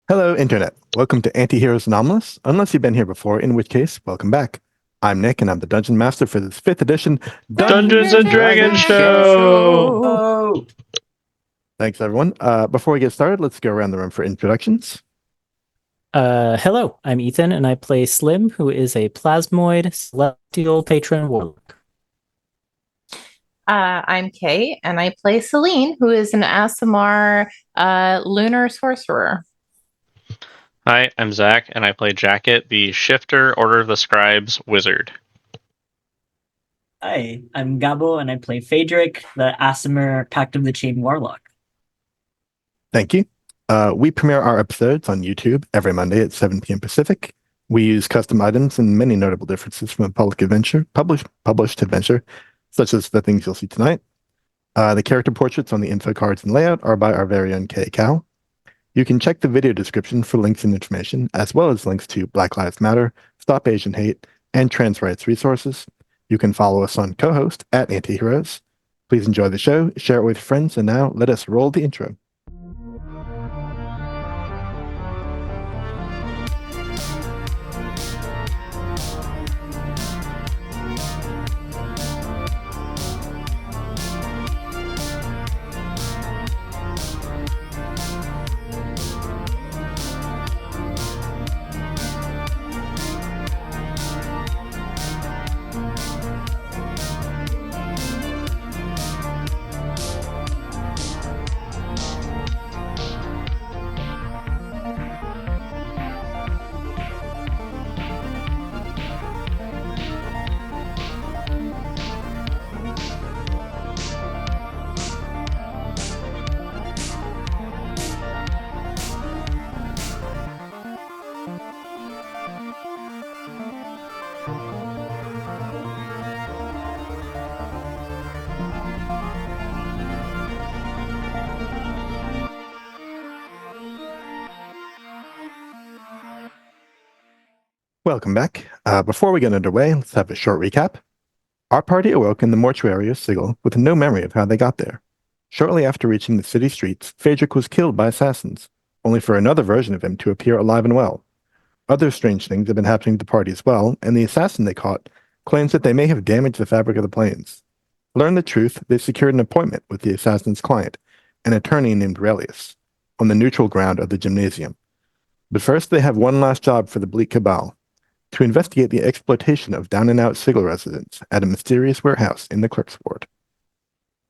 Hello, Internet. Welcome to Antiheroes Anomalous, unless you've been here before, in which case, welcome back. I'm Nick, and I'm the Dungeon Master for this 5th edition Dungeons Dungeons and and Dragons Dragons show. show. Oh, Thanks, everyone. Before we get started, let's go around the room for introductions. Hello, I'm Ethan, and I play Slim, who is a plasmoid celestial patron warlock. I'm Kay, and I play Celine, who is an ASMR lunar sorcerer. Hi, I'm Zach, and I play Jacket, the Shifter, Order of the Scribes wizard. Hi, I'm Gabo, and I play Phaedric, the Aasimar Pact of the Chain Warlock. Thank you. We premiere our episodes on YouTube every Monday at 7 p.m. Pacific. We use custom items and many notable differences from a published adventure, such as the things you'll see tonight. The character portraits on the info cards and layout are by our very own Kay Cal. You can check the video description for links and information, as well as links to Black Lives Matter, Stop Asian Hate, and trans rights resources. You can follow us on co-host at Antiheroes. Please enjoy the show, share it with friends, and now let us roll the intro. Welcome back. Before we get underway, let's have a short recap. Our party awoke in the mortuary of Sigil with no memory of how they got there. Shortly after reaching the city streets, Phaedric was killed by assassins, only for another version of him to appear alive and well. Other strange things have been happening to the party as well, and the assassin they caught claims that they may have damaged the fabric of the planes. To learn the truth, they secured an appointment with the assassin's client, an attorney named Relius, on the neutral ground of the gymnasium. But first, they have one last job for the Bleak Cabal: to investigate the exploitation of down-and-out Sigil residents at a mysterious warehouse in the Clerk's Ward.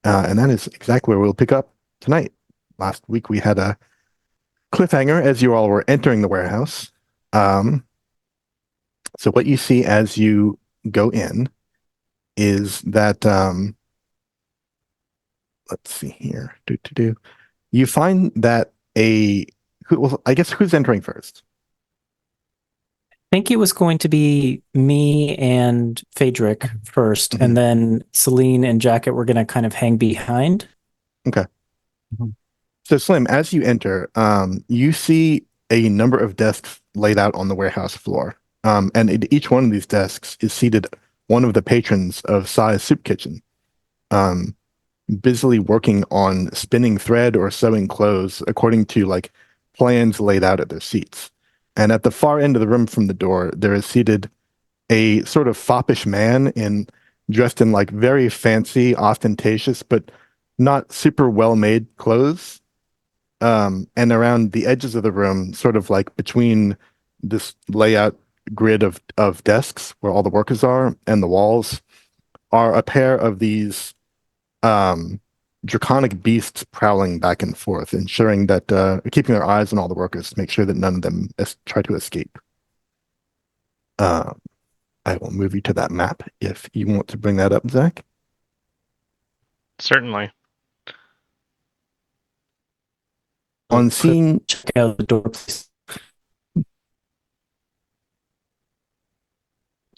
And that is exactly where we'll pick up tonight. Last week we had a cliffhanger as you all were entering the warehouse. So what you see as you go in is that, let's see here. You find that I guess who's entering first? I think it was going to be me and Phaedric first, Mhm. and then Celine and Jacket were going to kind of hang behind. Okay. Mhm. So Slim, as you enter, you see a number of desks laid out on the warehouse floor. And at each one of these desks is seated one of the patrons of Sai's Soup Kitchen, um, busily working on spinning thread or sewing clothes according to like plans laid out at their seats. And at the far end of the room from the door, there is seated a sort of foppish man dressed in like very fancy, ostentatious, but not super well-made clothes. And around the edges of the room, sort of like between this layout grid of desks where all the workers are and the walls, are a pair of these um, draconic beasts prowling back and forth, ensuring that keeping their eyes on all the workers to make sure that none of them try to escape. I will move you to that map if you want to bring that up, Zach. Certainly. On seeing Check out the door, please.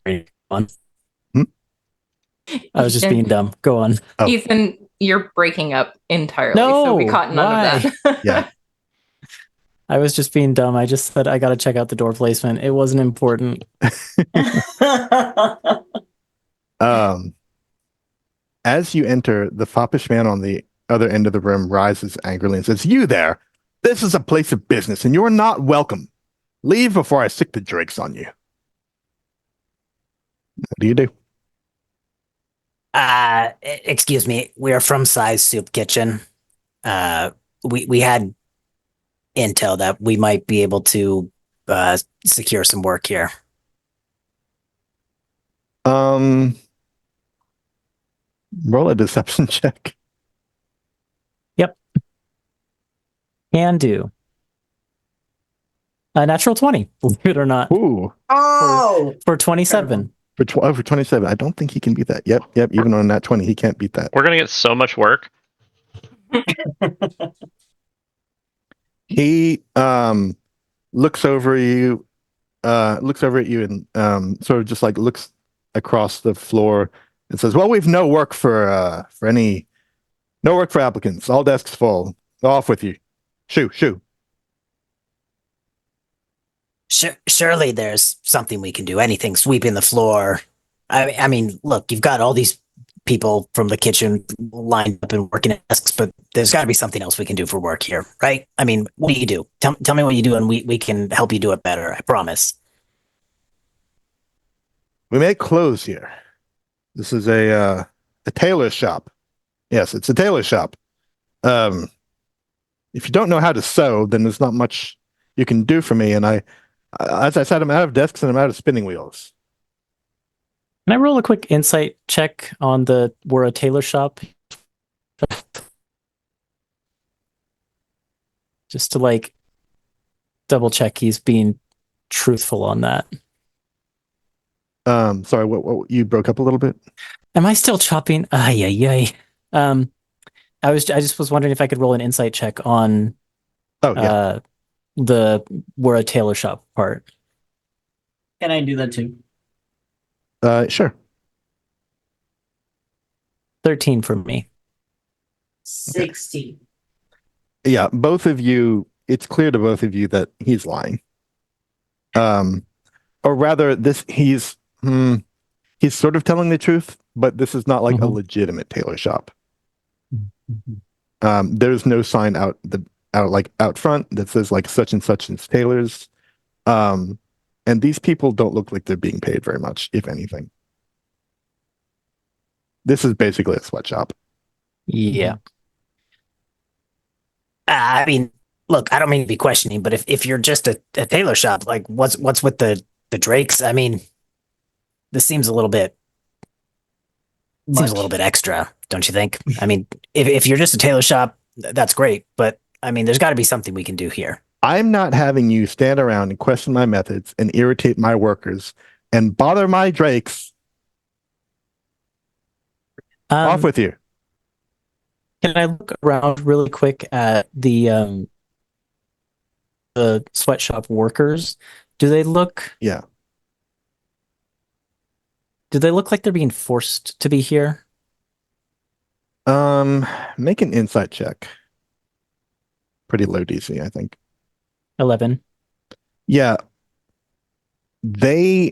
Great. On. Hmm? I was just Ethan, being dumb. Go on. Oh. Ethan, you're breaking up entirely, so we No, caught none why? of that. Yeah. I was just being dumb. I just said I got to check out the door placement. It wasn't important. As you enter, the foppish man on the other end of the room rises angrily and says, "You there! This is a place of business, and you're not welcome. Leave before I sick the drakes on you. What do you do? Excuse me. We are from Size Soup Kitchen. We had intel that we might be able to secure some work here. Roll a deception check. Can do. A natural 20, believe it or not, Ooh, Oh, for 27. for 27. I don't think he can beat that. Yep. Even on that 20, he can't beat that. We're gonna get so much work. He looks over you, and sort of just like looks across the floor and says, "Well, we've no work for no work for applicants. All desks full. Off with you. Shoo." Surely there's something we can do. Anything, sweeping the floor. I mean, look, you've got all these people from the kitchen lined up and working at desks, but there's got to be something else we can do for work here, right? I mean, what do you do? Tell me what you do, and we can help you do it better. I promise. We make clothes here. This is a tailor shop. Yes, it's a tailor shop. If you don't know how to sew, then there's not much you can do for me. And as I said, I'm out of desks and I'm out of spinning wheels. Can I roll a quick insight check on we're a tailor shop? Just to like double check he's being truthful on that. Sorry, what you broke up a little bit? Am I still chopping? Ay. I just was wondering if I could roll an insight check on Oh, yeah. we're a tailor shop part. can I do that too? Sure. 13 for me. 16. Yeah, both of you, it's clear to both of you that he's lying. Or rather, he's sort of telling the truth, but this is not like a legitimate tailor shop. There's no sign out front that says like such and such is tailors. And these people don't look like they're being paid very much, if anything. This is basically a sweatshop. Yeah. I mean, look, I don't mean to be questioning, but if you're just a tailor shop, like what's with the Drakes? I mean, this seems a little bit extra, don't you think? I mean, if you're just a tailor shop, that's great, but I mean, there's got to be something we can do here. I'm not having you stand around and question my methods and irritate my workers and bother my Drakes. Off with you. Can I look around really quick at the sweatshop workers? Do they look Yeah. Do they look like they're being forced to be here? Make an insight check. Pretty low DC, I think. 11. Yeah. They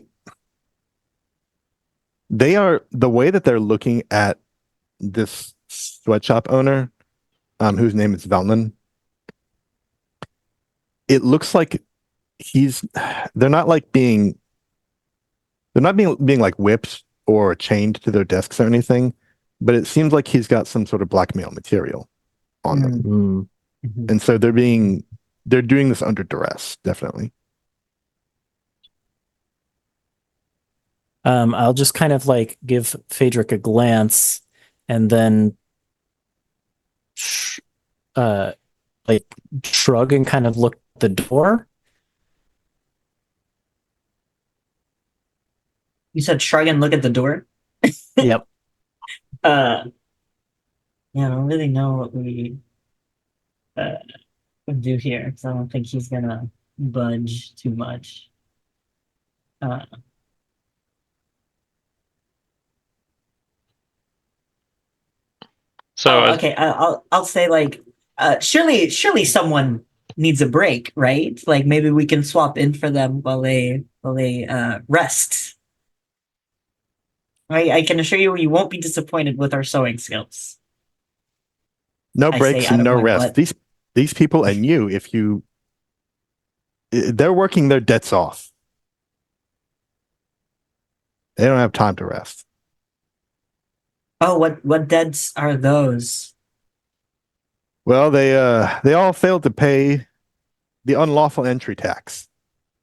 are, the way that they're looking at this sweatshop owner, whose name is Valnon. It looks like they're not being like whipped or chained to their desks or anything, but it seems like he's got some sort of blackmail material on them. Mm. And so they're doing this under duress, definitely. I'll just kind of like give Phaedric a glance and then like shrug and kind of look at the door. You said shrug and look at the door? Yep. Yeah, I don't really know what we would do here, because I don't think he's gonna budge too much. So Okay, I'll say like, surely someone needs a break, right? Like maybe we can swap in for them while they rest. I can assure you, you won't be disappointed with our sewing skills. No I breaks say out and of no my rest. butt. these people and you, they're working their debts off. They don't have time to rest. Oh, what debts are those? Well, they all failed to pay the unlawful entry tax,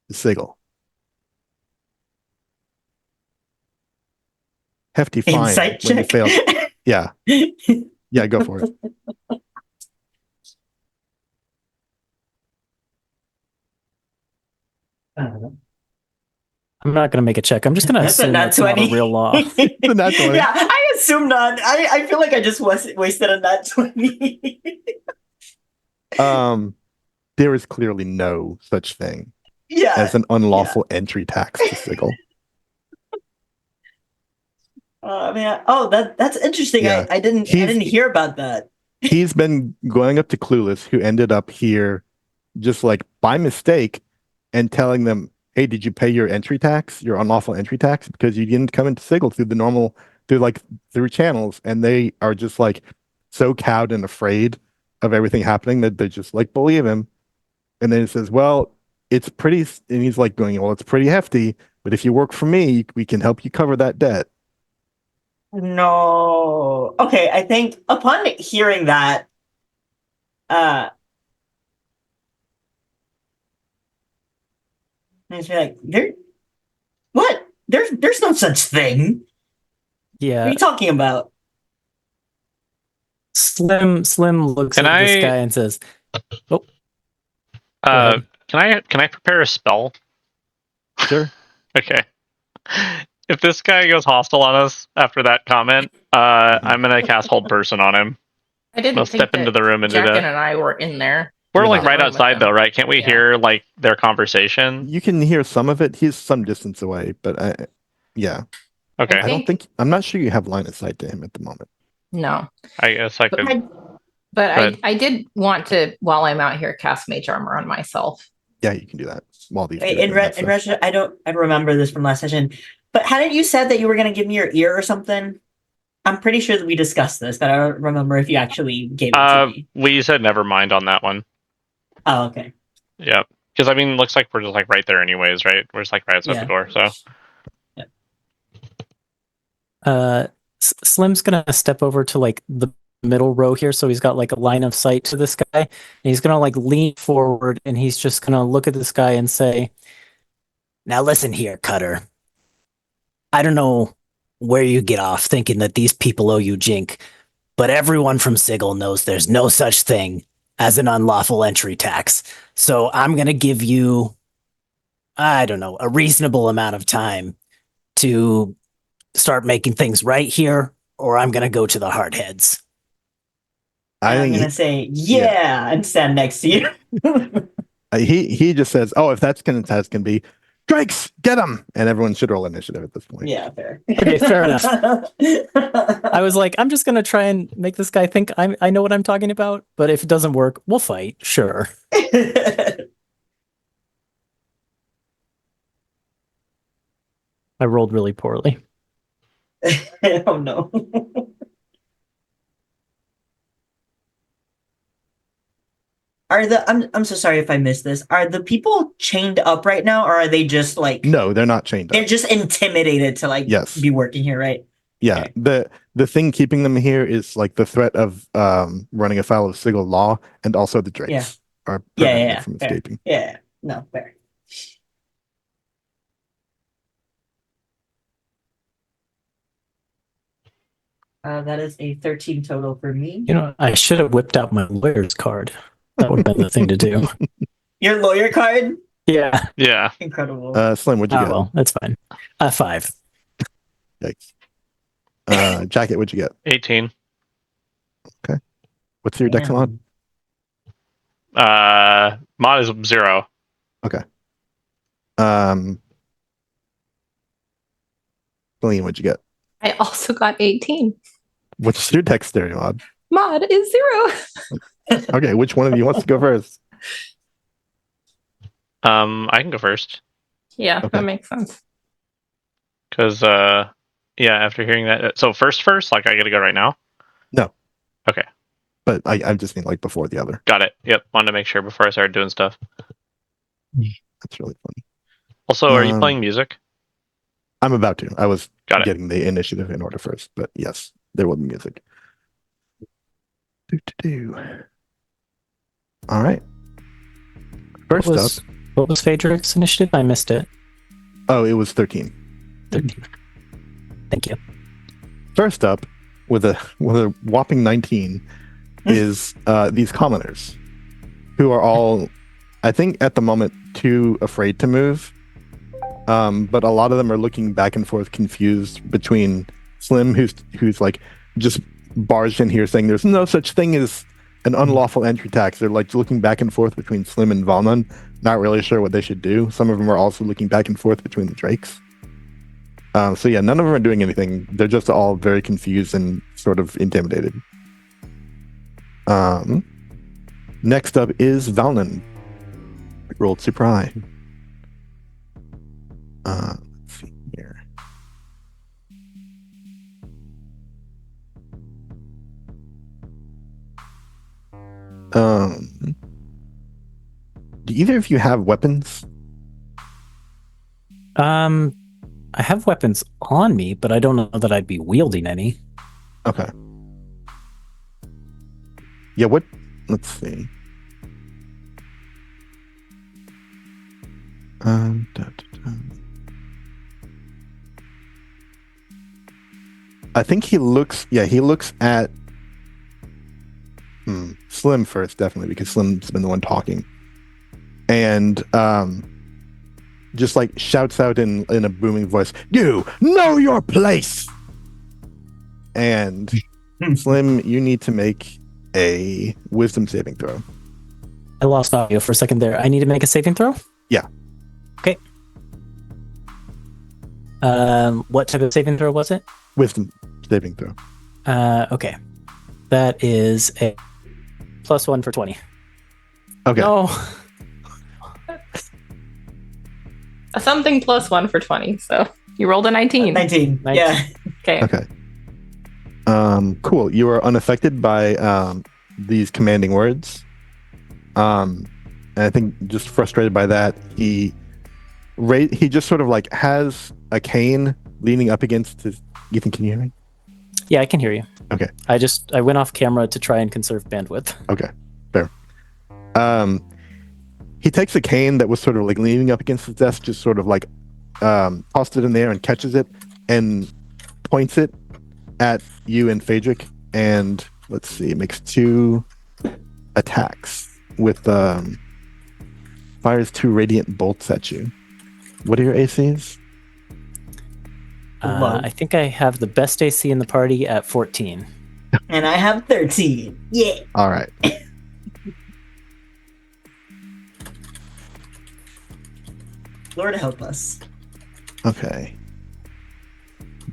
the sigil. Hefty fine Insight when you check. fail. Yeah. Yeah, go for it. I'm not gonna make a check. I'm just gonna That's a assume nat that's not a 20. real law. The nat 20. Yeah, I assume not. I feel like I just wasted a nat 20. There is clearly no such thing Yeah. as an unlawful entry tax to sigil. Man. Oh, that's interesting. Yeah. I didn't hear about that. He's been going up to Clueless, who ended up here just like by mistake and telling them, hey, did you pay your entry tax, your unlawful entry tax? Because you didn't come into Sigil through channels. And they are just like so cowed and afraid of everything happening that they just like believe him. And then he says, well, it's pretty, and he's like going, well, it's pretty hefty, but if you work for me, we can help you cover that debt. No. Okay, I think upon hearing that, I just be like, what? There's no such thing. What are Yeah. you talking about? Slim looks Can at this I- guy and says, "Oh, Can I prepare a spell? Sure. Okay. If this guy goes hostile on us after that comment, I'm gonna cast Hold Person on him. I didn't I'll think step into the room and do Jacken that. and I were in there. We're You're like not. right Room with outside them. though, right? Can't we Yeah. hear like their conversation? You can hear some of it. He's some distance away, but yeah. Okay. I'm not sure you have line of sight to him at the moment. No. I guess I could. But I did want to, while I'm out here, cast Mage Armor on myself. Yeah, you can do that while these Wait, two are in doing that stuff. Russia, I don't remember this from last session. But hadn't you said that you were gonna give me your ear or something? I'm pretty sure that we discussed this, but I don't remember if you actually gave it to me. We said never mind on that one. Oh, okay. Yeah. Because I mean, looks like we're just like right there anyways, right? We're just like right outside Yeah. the door. So Slim's gonna step over to like the middle row here, so he's got like a line of sight to this guy, and he's gonna like lean forward, and he's just gonna look at this guy and say, Now listen here, Cutter. I don't know where you get off thinking that these people owe you jink, but everyone from Sigil knows there's no such thing as an unlawful entry tax. So I'm going to give you, I don't know, a reasonable amount of time to start making things right here, or I'm going to go to the hardheads. I I'm think gonna say yeah and stand next to you. he just says, "Oh, if that's gonna be, Drakes, get him!" And everyone should roll initiative at this point. Yeah, fair. Okay, fair enough. I was like, I'm just gonna try and make this guy think I know what I'm talking about, but if it doesn't work, we'll fight, sure. I rolled really poorly. Oh no. I'm so sorry if I missed this. Are the people chained up right now, or are they just like No, they're not chained they're up. just intimidated to like Yes. be working here, right? Yeah, Okay. the thing keeping them here is like the threat of running afoul of Sigil law, and also the Drakes Yeah. are Yeah, preventing yeah, them from fair. escaping. Yeah. No, fair. That is a 13 total for me. You know, I should have whipped out my lawyer's card. That would have been the thing to do. Your lawyer card? Yeah. yeah. Incredible. Slim, what'd you Oh get? well, that's fine. 5. Yikes. Jacket, what'd you get? 18. What's your dex mod? Mod is 0. Celine, what'd you get? I also got 18. What's your dexterity mod? Mod is 0. Okay, which one of you wants to go first? I can go first. Yeah, Okay. that makes sense. Because yeah, after hearing that, so first, like I gotta go right now. No. Okay. but I just mean like before the other. Got it. Yep. Wanted to make sure before I started doing stuff. That's really funny. Also, are you Um, playing music? I'm about to. I was Got it. getting the initiative in order first, but yes, there will be music. Do. All right. First up, What was Phaedric's initiative? I missed it. oh, it was 13. 13. Thank you. First up, with a whopping 19, is these commoners, who are all, I think, at the moment, too afraid to move. But a lot of them are looking back and forth, confused between Slim, who's like just barged in here saying there's no such thing as an unlawful entry tax. They're like looking back and forth between Slim and Valnon, not really sure what they should do. Some of them are also looking back and forth between the Drakes. So yeah, none of them are doing anything. They're just all very confused and sort of intimidated. Next up is Valnon. Rolled super high. Let's see here. Do either of you have weapons? I have weapons on me, but I don't know that I'd be wielding any. Okay. Yeah, what? Let's see. I think he looks at Slim first, definitely, because Slim's been the one talking. And just like shouts out in a booming voice, "You know your place!" And Slim, you need to make a wisdom saving throw. I lost audio for a second there. I need to make a saving throw? Yeah. Okay. What type of saving throw was it? Wisdom saving throw. Okay. That is a +1 for 20. Okay. No. Something +1 for 20. So you rolled a 19. 19. 19. Yeah. Okay. Okay. Cool. You are unaffected by these commanding words. And I think just frustrated by that, he just sort of like has a cane leaning up against his. Ethan, can you hear me? Yeah, I can hear you. Okay. I went off camera to try and conserve bandwidth. Okay. Fair. He takes a cane that was sort of like leaning up against his desk, just sort of like tossed it in there and catches it and points it at you and Phaedric, and let's see, it makes 2 attacks with fires 2 radiant bolts at you. What are your ACs? I think I have the best AC in the party at 14. And I have 13. Yeah. All right. Lord help us. Okay.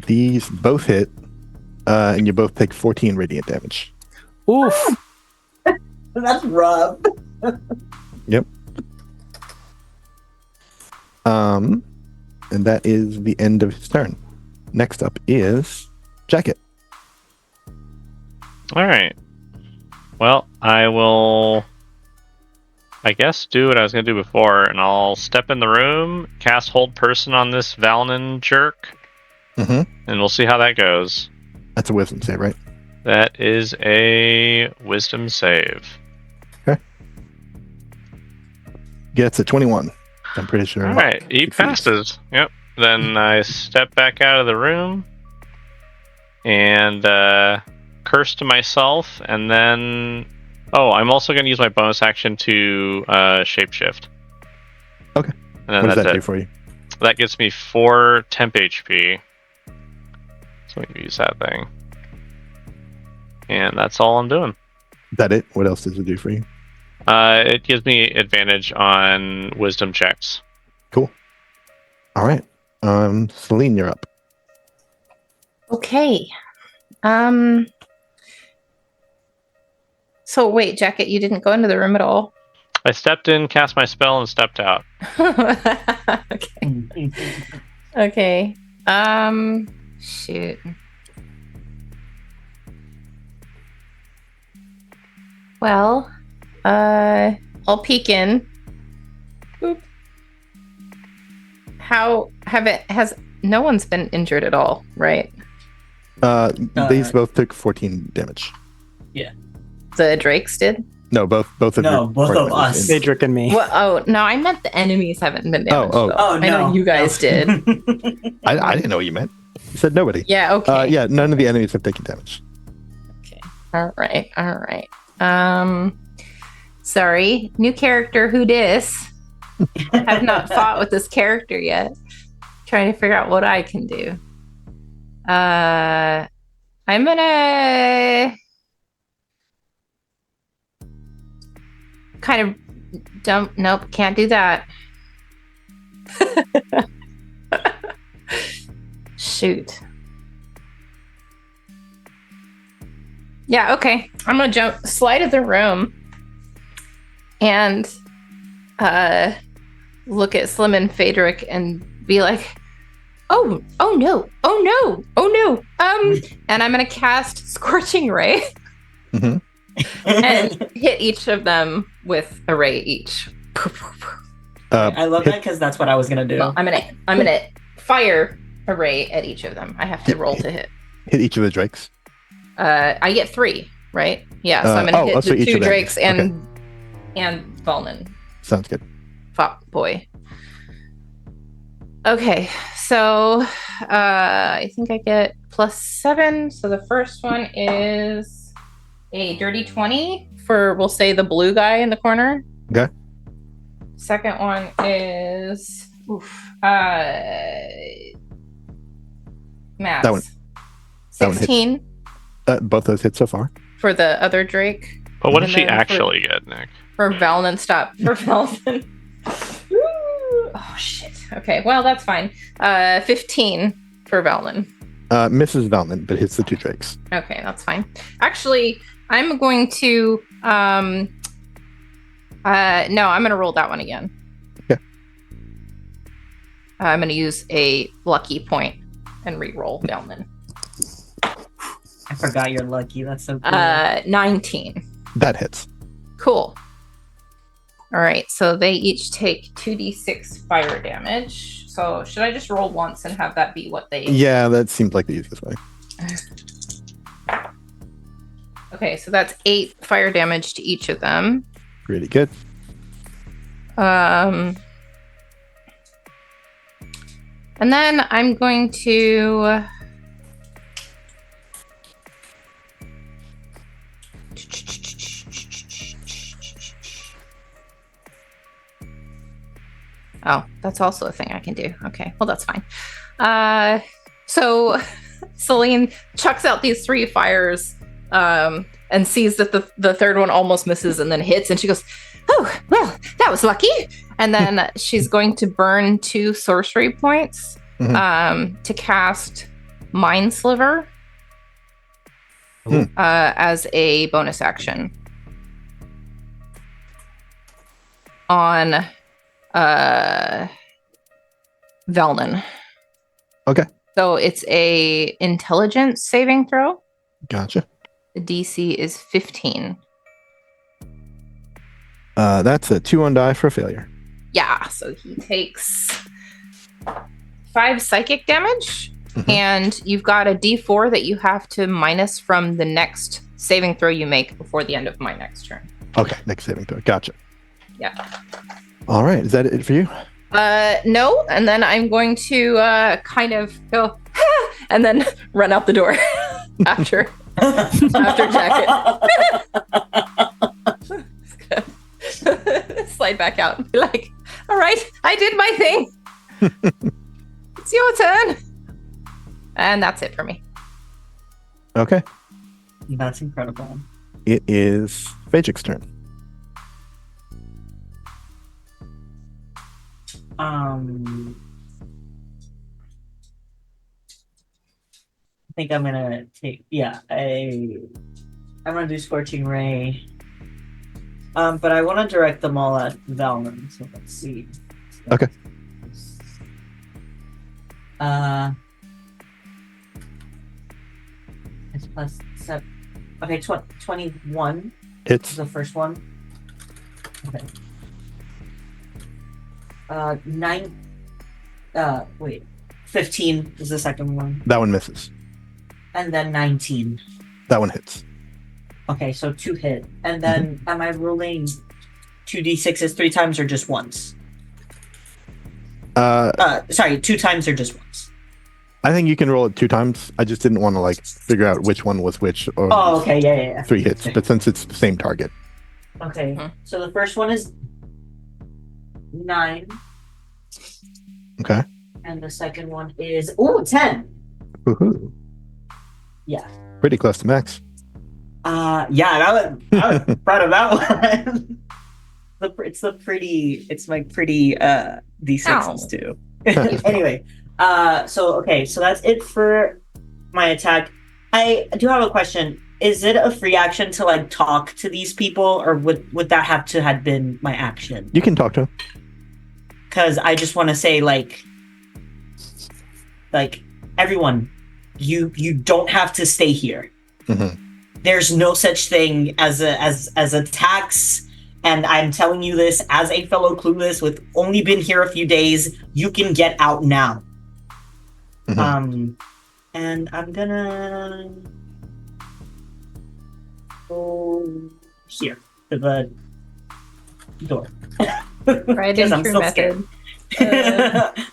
These both hit, and you both take 14 radiant damage. Oof. That's rough. Yep. And that is the end of his turn. Next up is Jacket. All right. Well, I will, I guess, do what I was going to do before, and I'll step in the room, cast Hold Person on this Valnon jerk, Mm-hmm. and we'll see how that goes. That's a wisdom save, right? That is a wisdom save. Gets a 21. I'm pretty sure. All right, he Succeeds. passes. Yep. Then I step back out of the room and curse to myself, and then I'm also going to use my bonus action to shapeshift. Okay. And then What does that's that do it. for you? That gives me 4 temp HP. So we can use that thing. And that's all I'm doing. Is that it? What else does it do for you? It gives me advantage on wisdom checks. Cool. All right. Celine, you're up. Okay. So wait, Jacket, you didn't go into the room at all. I stepped in, cast my spell, and stepped out. Okay. Okay. Shoot. Well, I'll peek in. Boop. Has no one's been injured at all, right? These both took 14 damage. The Drakes did? No, both of No, your both party of members us. in- Daedric and me. Well, oh, no, I meant the enemies haven't been damaged. Oh, though. Oh, no. I know you guys no. did. I didn't know what you meant. You said nobody. Yeah, okay. Yeah, none of the enemies have taken damage. Okay. All right. Sorry. New character, who dis? Have not fought with this character yet. Trying to figure out what I can do. I'm gonna kind of dump. Nope, can't do that. Shoot. Yeah, okay. I'm gonna slide of the room and look at Slim and Phaedric and be like, oh no. And I'm gonna cast Scorching Ray Mhm. and hit each of them with a ray each. I love that because that's what I was gonna do. Well, I'm gonna fire a ray at each of them. I have to roll to hit. Hit each of the drakes. I get 3, right? Yeah, so I'm gonna hit so the each 2 of them. drakes and Valnon. Sounds good. Fuck boy. Okay, so I think I get +7. So the first one is a dirty 20 for, we'll say, the blue guy in the corner. Okay. Second one is math. That one 16 both those hit so far. for the other Drake. But what And does she then for- actually get, Nick? For Valnon, stop. For Valnon. Woo! Oh, shit. Okay, well, that's fine. 15 for Valnon. Misses Valnon, but hits the 2 drakes. Okay, that's fine. Actually, I'm going to... no, I'm going to roll that one again. Okay. I'm going to use a lucky point and re-roll Valnon. I forgot you're lucky. That's so cool. 19. That hits. Cool. All right, so they each take 2d6 fire damage. So should I just roll once and have that be what they... Yeah, that seems like the easiest way. Okay, so that's 8 fire damage to each of them. Really good. And then I'm going to... Oh, that's also a thing I can do. Okay, well, that's fine. So Celine chucks out these 3 fires and sees that the third one almost misses and then hits, and she goes, oh, well, that was lucky. And then she's going to burn 2 sorcery points to cast Mind Sliver as a bonus action on Valnon. Okay. So it's a intelligence saving throw. Gotcha. The DC is 15. That's a 2 on die for failure. Yeah, so he takes 5 psychic damage, and you've got a D4 that you have to minus from the next saving throw you make before the end of my next turn. Okay, next saving throw. Gotcha. Yeah. All right, is that it for you? No, and then I'm going to kind of go and then run out the door after Jacket. Slide back out and be like, all right, I did my thing. It's your turn. And that's it for me. Okay. That's incredible. It is Phaedric's turn. I think I'm gonna take. Yeah, I'm gonna do Scorching Ray. But I want to direct them all at Valnon. So let's see. Okay. It's +7. Okay, 21. Hits. The first one. Okay. 15 is the second one. That one misses. And then 19. That one hits. Okay, so 2 hit. And then am I rolling 2d6s 3 times or just once? Sorry, 2 times or just once? I think you can roll it 2 times. I just didn't want to like figure out which one was which. Or Oh, okay, yeah. 3 hits, but since it's the same target. Okay, Mhm. so the first one is 9. Okay. And the second one is 10. Woohoo. Yeah. Pretty close to max. I was proud of that one. It's my pretty D6s too. Anyway, so that's it for my attack. I do have a question. Is it a free action to like talk to these people, or would that have to have been my action? You can talk to him. Because I just want to say like everyone, you don't have to stay here. Mm-hmm. There's no such thing as a tax, and I'm telling you this as a fellow clueless with only been here a few days. You can get out now. Mm-hmm. And I'm gonna go here to the door. Right Because I'm into so method.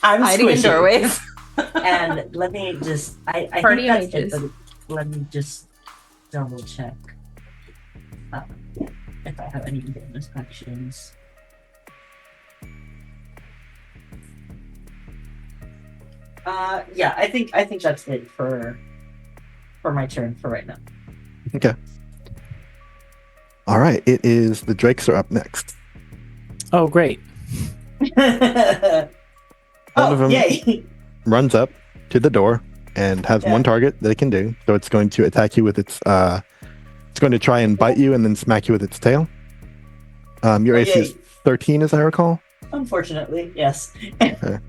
I'm Hiding in squishy. doorways. And let me just I Party think that's images. it, but let me just double check if I have any bonus actions. Yeah, I think that's it for my turn for right now. Okay. All right. It is the Drakes are up next. Oh, great. One of them yay! runs up to the door and has one target that it can do. So it's going to attack you with its. It's going to try and bite you and then smack you with its tail. Your AC is 13, as I recall. Unfortunately, yes. Okay.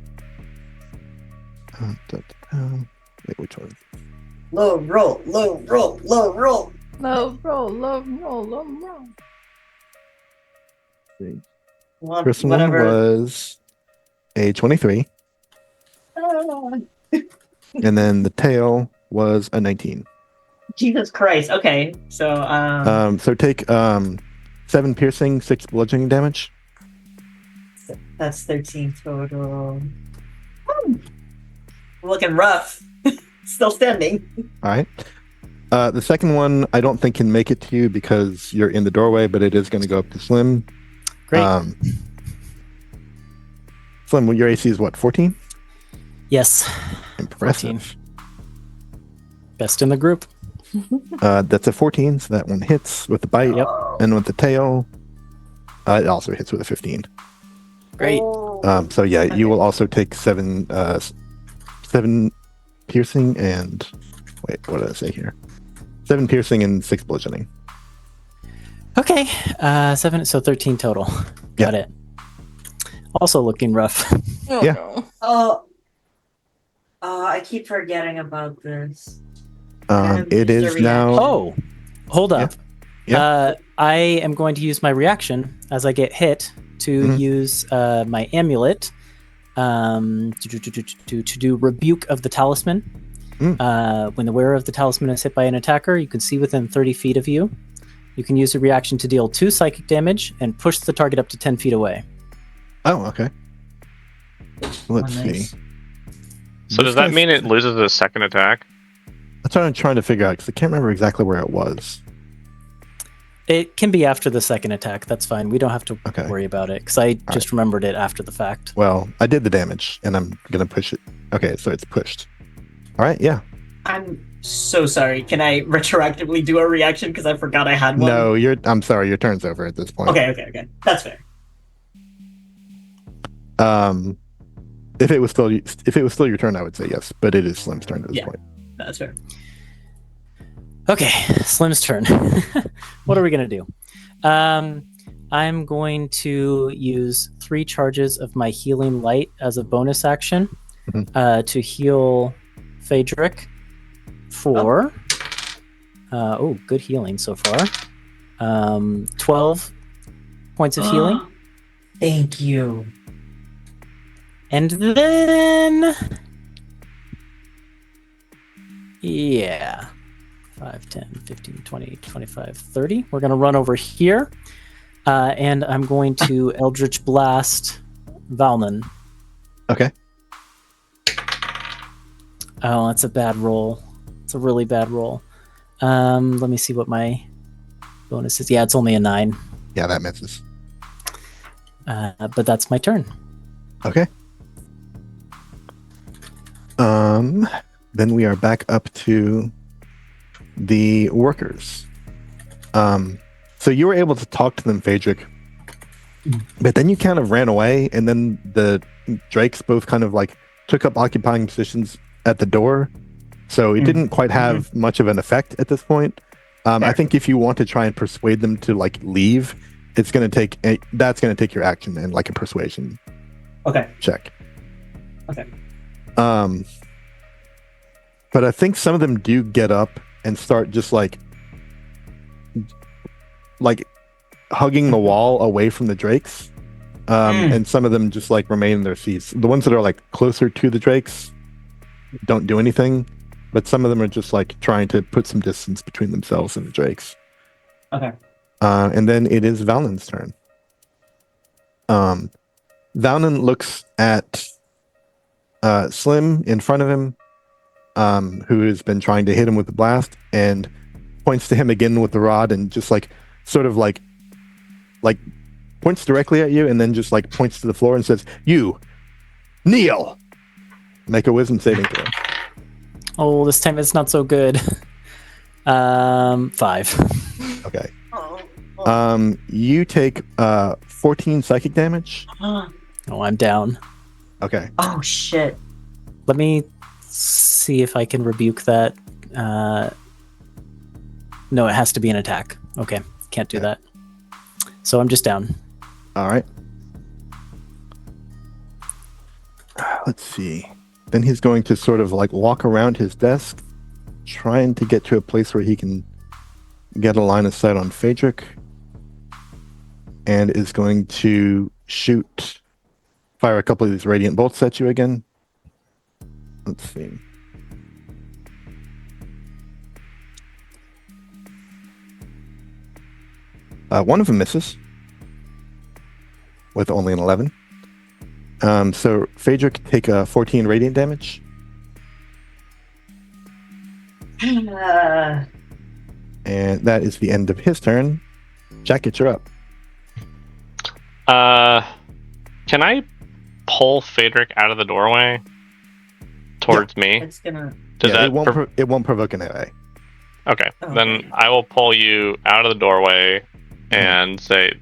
Wait, which one? Low roll. Low roll. First one was a 23, and then the tail was a 19. Jesus Christ. Okay, so So take 7 piercing, 6 bludgeoning damage. that's 13 total. Looking rough. Still standing. All right. The second one I don't think can make it to you because you're in the doorway, but it is going to go up to Slim. Great. Slim, your AC is what, 14? Yes. Impressive. 14. Best in the group. That's a 14, so that one hits with the bite. Yep. And with the tail, it also hits with a 15. Great. So yeah, you will also take 7 piercing and wait, what did I say here? 7 piercing and 6 bludgeoning. Okay. 7, so 13 total. Got it. Also looking rough. Oh, Yeah. no. I keep forgetting about this. It is now. Oh, hold up. Yeah. I am going to use my reaction as I get hit to use my amulet to do Rebuke of the Talisman. When the wearer of the talisman is hit by an attacker, you can see within 30 feet of you. You can use a reaction to deal 2 psychic damage and push the target up to 10 feet away. Oh, okay. Let's see. So does that mean it loses a second attack? That's what I'm trying to figure out because I can't remember exactly where it was. It can be after the second attack. That's fine. We don't have to worry about it because I just remembered it after the fact. Well, I did the damage and I'm going to push it. Okay, so it's pushed. All right, yeah. I'm so sorry. Can I retroactively do a reaction because I forgot I had one? No, I'm sorry. Your turn's over at this point. Okay. That's fair. If it was still your turn, I would say yes, but it is Slim's turn at this point. That's fair. Okay, Slim's turn. What are we going to do? I'm going to use 3 charges of my healing light as a bonus action to heal Phaedric for... good healing so far. 12 points of healing. Thank you. And then... Yeah. 5, 10, 15, 20, 25, 30. We're going to run over here. And I'm going to Eldritch Blast Valnon. Okay. Oh, that's a bad roll. It's a really bad roll. Let me see what my bonus is. Yeah, it's only a 9. Yeah, that misses. But that's my turn. Okay. Then we are back up to the workers. So you were able to talk to them, Phaedric, but then you kind of ran away, and then the Drakes both kind of like took up occupying positions at the door. So it didn't quite have much of an effect at this point. I think if you want to try and persuade them to like leave, that's going to take your action and like a persuasion check. Okay. But I think some of them do get up and start just like hugging the wall away from the Drakes. And some of them just like remain in their seats. The ones that are like closer to the Drakes don't do anything, but some of them are just like trying to put some distance between themselves and the Drakes. Okay. And then it is Valnon's turn. Valnon looks at Slim in front of him, who has been trying to hit him with the blast, and points to him again with the rod, and just like sort of like points directly at you, and then just like points to the floor and says, "You kneel." Make a wisdom saving throw. Oh, this time it's not so good. 5. Okay. You take 14 psychic damage. Oh, I'm down. Okay. Oh shit. Let me see if I can rebuke that. No, it has to be an attack. Okay, can't do that. So I'm just down. All right. Let's see. Then he's going to sort of like walk around his desk, trying to get to a place where he can get a line of sight on Phaedric, and is going to fire a couple of these radiant bolts at you again. Let's see. One of them misses with only an 11. So Phaedric take 14 radiant damage. And that is the end of his turn. Jacket, you're up. Can I pull Phaedric out of the doorway towards me? It's gonna. Does that it won't provoke an AA. Okay, Oh, then okay. I will pull you out of the doorway and say,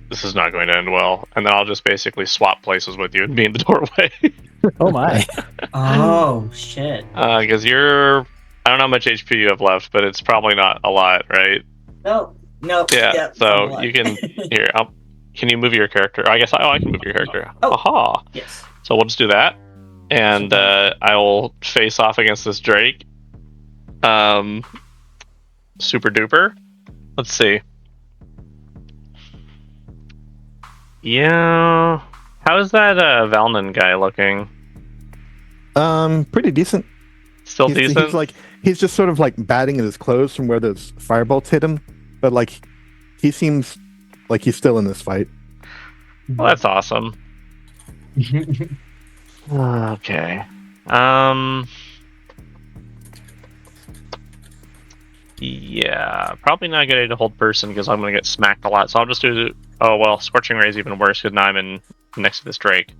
"This is not going to end well," and then I'll just basically swap places with you and be in the doorway. Oh my. Oh shit. Because I don't know how much HP you have left, but it's probably not a lot, right? Nope. Yeah. Yep, So somewhat. you can here. Can you move your character? I guess I can move your character. Oh. Aha! Yes. So we'll just do that, and I will face off against this Drake. Super duper. Let's see. Yeah. How's that Valnon guy looking? Pretty decent. Still decent? He's just sort of like batting at his clothes from where those firebolts hit him, but like he seems like he's still in this fight. Well, that's awesome. Okay. Yeah, probably not a good idea to hold person because I'm going to get smacked a lot. So I'll just do. Oh well, Scorching Ray is even worse because now I'm next to this Drake.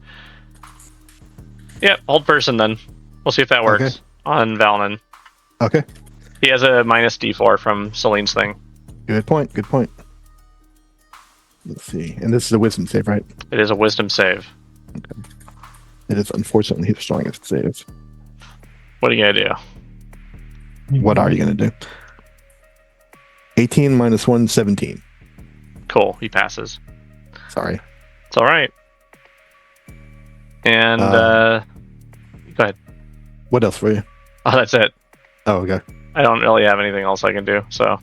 Yep, hold person then. We'll see if that works Okay. on Valnon. Okay. He has a minus D4 from Celine's thing. Good point. Good point. Let's see. And this is a wisdom save, right? It is a wisdom save. It is unfortunately his strongest save. What are you gonna do? What are you going to do? 18 minus 1, 17. Cool, he passes. Sorry. It's all right. And go ahead. What else for you? Oh, that's it. Oh, okay. I don't really have anything else I can do. So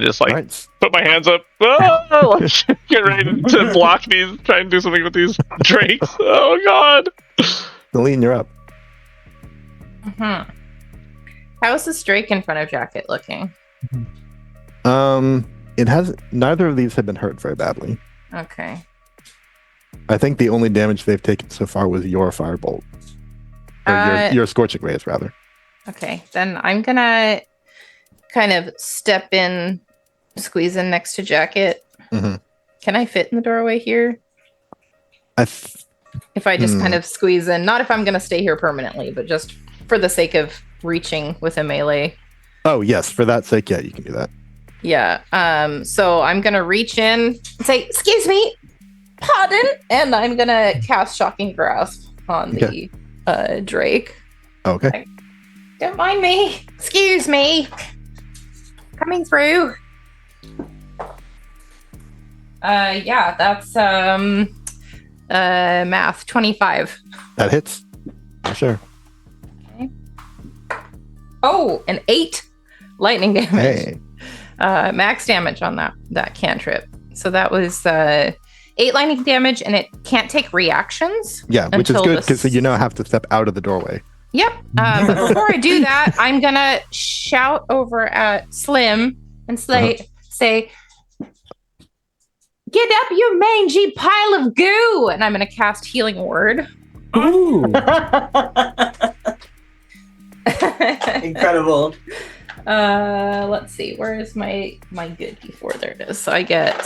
I just All like right. put my hands up. Oh, get ready to block these. Try and do something with these drakes. Oh god. Celine, you're up. Mm-hmm. How is this Drake in front of Jacket looking? It has neither of these have been hurt very badly. Okay. I think the only damage they've taken so far was your firebolt. Or your scorching rays, rather. Okay, then I'm gonna kind of step in, squeeze in next to Jacket. Mm-hmm. Can I fit in the doorway here? If I just kind Hmm. of squeeze in, not if I'm gonna stay here permanently, but just for the sake of reaching with a melee. Oh, yes. For that sake, yeah, you can do that. Yeah. So I'm gonna reach in and say, "Excuse me, pardon," and I'm gonna cast Shocking Grasp on the Drake. Okay. Don't mind me. Excuse me. Coming through. Yeah, that's math 25. That hits. For sure. Okay. Oh, an 8 lightning damage. Hey. Max damage on that cantrip. So that was 8 lightning damage, and it can't take reactions. Yeah, which is until good because you now have to step out of the doorway. Yep. But before I do that, I'm gonna shout over at Slim and say, "Get up, you mangy pile of goo!" And I'm gonna cast Healing Word. Ooh. Incredible. Let's see. Where is my good D4? There it is. So I get.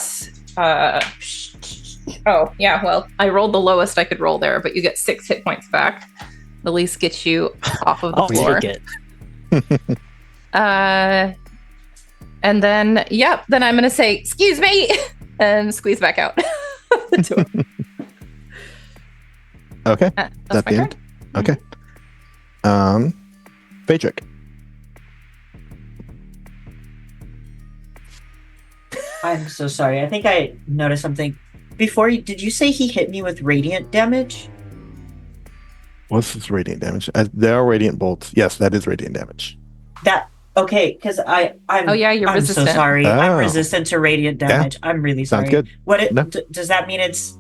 Oh yeah. Well, I rolled the lowest I could roll there, but you get 6 hit points back. At least gets you off of the I'll floor. take it. And then, then I'm gonna say, "Excuse me," and squeeze back out the door. Okay. That's That's my the turn. end. Okay. Phaedric. I'm so sorry. I think I noticed something. Before, did you say he hit me with radiant damage? What's this radiant damage? There are radiant bolts. Yes, that is radiant damage. Okay, because I'm. Oh yeah, you're I'm resistant. so sorry. Oh. I'm resistant to radiant damage. I'm really sorry. Sounds good. What No. does that mean? It's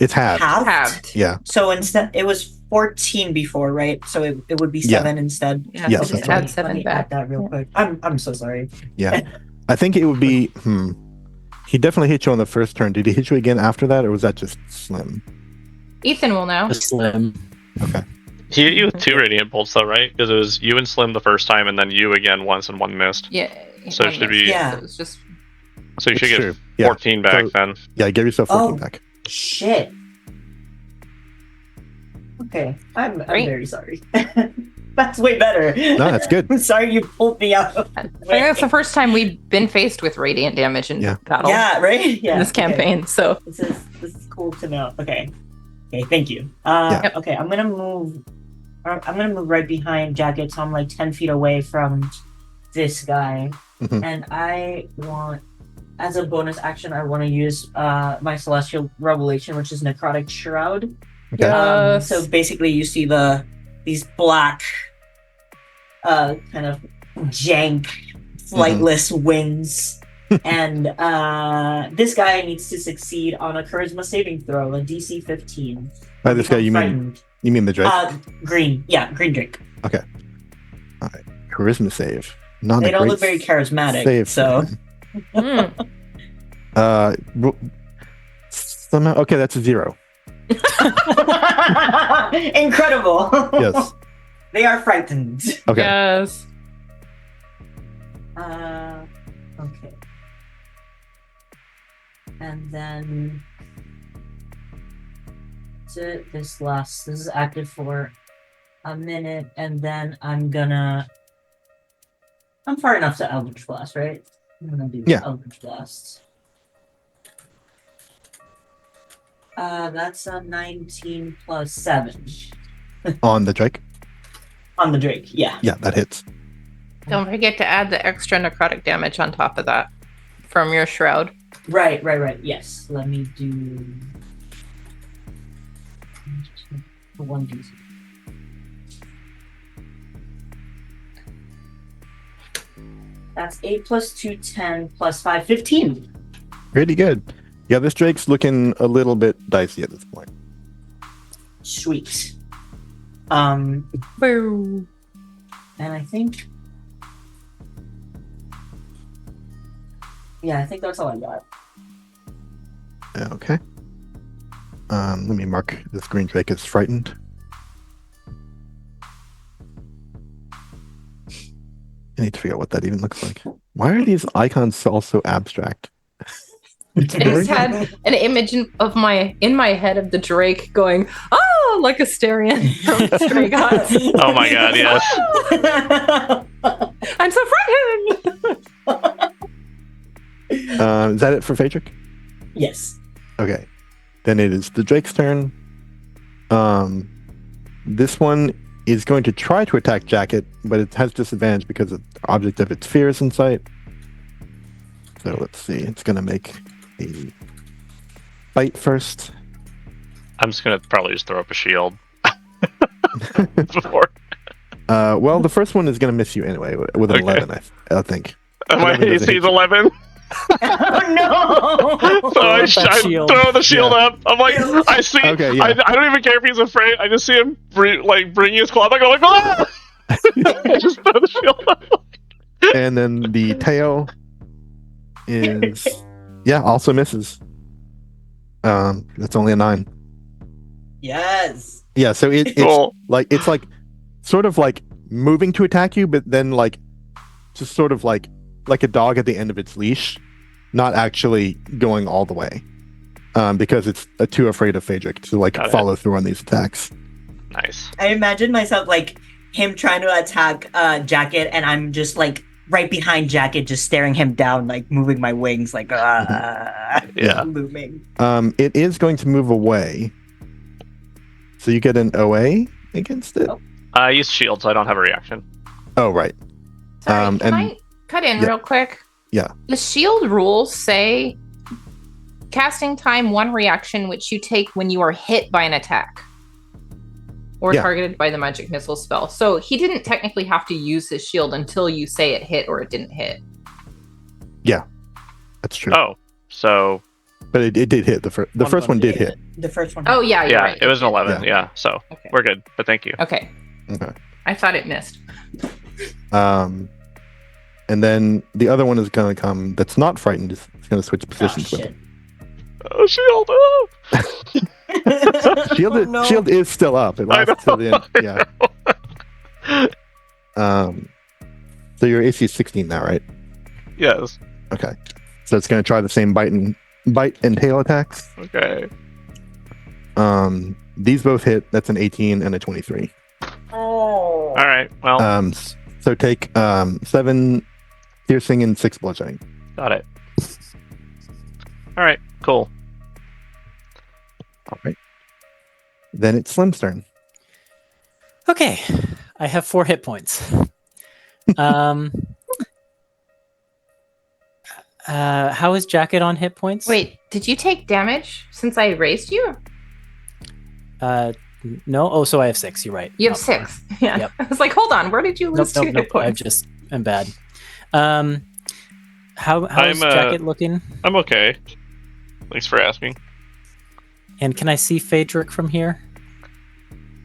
It's halved. Halved. Yeah. So instead, it was 14 before, right? So it would be 7 instead. Yeah, Yes, so that's just right. add 7 Let me back. add that real quick. I'm so sorry. Yeah. I think it would be. He definitely hit you on the first turn. Did he hit you again after that, or was that just Slim? Ethan will know. Slim. Okay. He hit you with 2 radiant bolts though, right? Because it was you and Slim the first time, and then you again once, and 1 missed. Yeah. So it should be. Yeah. So it was just. So you should It's get true. Yeah. 14 back So- then. Yeah, give yourself 14 Oh. back. Shit. Okay, I'm Great. very sorry. That's way better. No, that's good. I'm sorry you pulled me out. I think that's the first time we've been faced with radiant damage in Yeah. battle Yeah, right? Yeah. in this okay. campaign. So This is cool to know. Okay. Okay, thank you. Yeah. Okay, I'm gonna move right behind Jacket, so I'm like 10 feet away from this guy. Mhm. And I want, as a bonus action, I want to use my Celestial Revelation, which is Necrotic Shroud. Okay. Yes. So basically, you see these black, kind of jank, flightless wings, and this guy needs to succeed on a Charisma saving throw, a DC 15. By this guy, you mean Frightened. the Drake? Green, yeah, green Drake. Charisma save. Not They a don't great look very charismatic, save. so Somehow, okay, that's a 0. incredible. Yes. They are frightened. Okay. yes. Okay. And then this is active for a minute, and then I'm far enough to Eldritch Blast, right? I'm gonna do Eldritch Blast. That's a 19 plus 7 On the Drake? on the Drake. Yeah. Yeah, that hits. Don't forget to add the extra necrotic damage on top of that from your shroud. Right. Yes. Let me do 1d6. That's 8 plus 2, 10 plus 5, 15. Pretty good. Yeah, this Drake's looking a little bit dicey at this point. Sweet. Boo. And I think. Yeah, I think that's all I got. Okay. Let me mark this green Drake as frightened. I need to figure out what that even looks like. Why are these icons all so abstract? I just had an image of in my head of the Drake going, oh, like Asterion from Stray Gods. Oh my god, yes. I'm so frightened. Is that it for Phaedric? Yes. Okay. Then it is the Drake's turn. This one is going to try to attack Jacket, but it has disadvantage because the object of its fear is in sight. So let's see. It's going to make a bite first. I'm just gonna probably just throw up a shield. Before. Well, the first one is going to miss you anyway with an Okay. 11, I think. My 11 doesn't AC hit is you. 11. Oh no! So I that shield. throw the shield Yeah. up. I'm like, I see. Okay, yeah. I don't even care if he's afraid. I just see him bringing his claw back. I'm like, ah! I just throw the shield up. And then the tail is, yeah, also misses. That's only a 9. Yes. Yeah, so it's Cool. it's like sort of like moving to attack you, but then like just sort of like a dog at the end of its leash, not actually going all the way, because it's too afraid of Phaedric to like Got it. follow through on these attacks. Nice. I imagine myself like him trying to attack Jacket, and I'm just like right behind Jacket, just staring him down, like moving my wings, like Yeah. looming. It is going to move away, so you get an OA against it. Oh. I used shield, so I don't have a reaction. Oh, right. Sorry, can and- I cut in yeah. real quick? Yeah. The shield rules say casting time 1 reaction, which you take when you are hit by an attack or Yeah. targeted by the magic missile spell. So he didn't technically have to use his shield until you say it hit or it didn't hit. That's true. Oh, so But it did hit the first. The first one did hit. The first one. Oh yeah, you're yeah, right. it was an 11. Yeah, so Okay. we're good. But thank you. Okay. Okay. I thought it missed. And then the other one is going to come. That's not frightened. It's going to switch Oh, positions with shit. Oh, shield! Oh! it. Shield, Oh, no. shield is still up. It I lasts till the end. Yeah. So your AC is 16 now, right? Yes. Okay. So it's going to try the same bite and tail attacks. Okay. These both hit. That's an 18 and a 23. Oh. All right. Well, So take 7 piercing and 6 bludgeoning. got it. All right. Cool. All right. Then it's Slim's turn. Okay, I have 4 hit points. How is Jacket on hit points? Wait, did you take damage since I raised you? No. Oh, so I have 6. You're right. You have Nope. 6. Yeah. Yep. I was like, hold on, where did you lose 2 hit I points? just am bad. How is I'm, Jacket looking? I'm okay. Thanks for asking. And can I see Phaedric from here?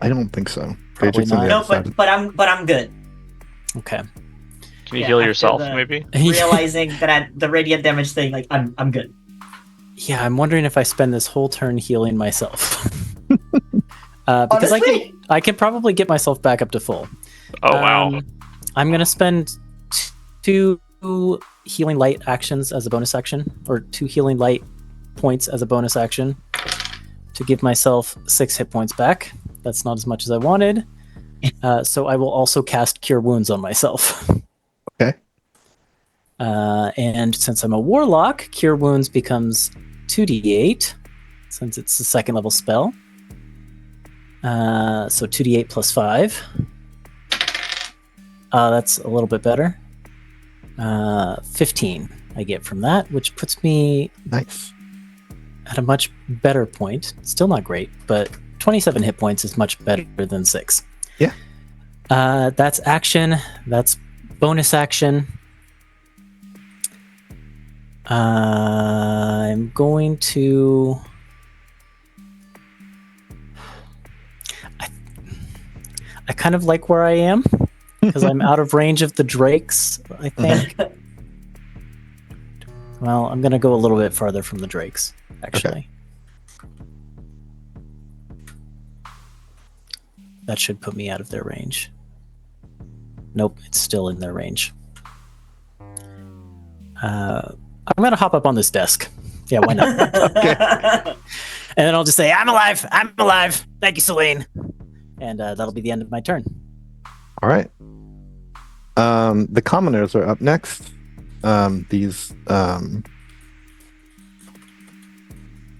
I don't think so. Probably Phaedric's on the not. No, other side. but I'm good. Okay. Can you Yeah, heal after yourself, the- maybe? Realizing that the radiant damage thing, like I'm good. Yeah, I'm wondering if I spend this whole turn healing myself. Because Honestly? I can probably get myself back up to full. Oh wow. I'm gonna spend 2 healing light actions as a bonus action, or 2 healing light points as a bonus action, to give myself 6 hit points back. That's not as much as I wanted. So I will also cast Cure Wounds on myself. Okay. And since I'm a warlock, Cure Wounds becomes 2d8, since it's a 2nd level spell. So 2d8 plus 5. That's a little bit better. 15 I get from that, which puts me Nice. at a much better point. Still not great, but 27 hit points is much better than 6. Yeah. That's action. That's bonus action. I'm going to. I kind of like where I am because I'm out of range of the drakes, I think. Well, I'm going to go a little bit farther from the drakes, actually. That should put me out of their range. Nope, it's still in their range. I'm going to hop up on this desk. Yeah, why not? And then I'll just say, I'm alive. I'm alive. Thank you, Celine. And that'll be the end of my turn. All right. The commoners are up next. These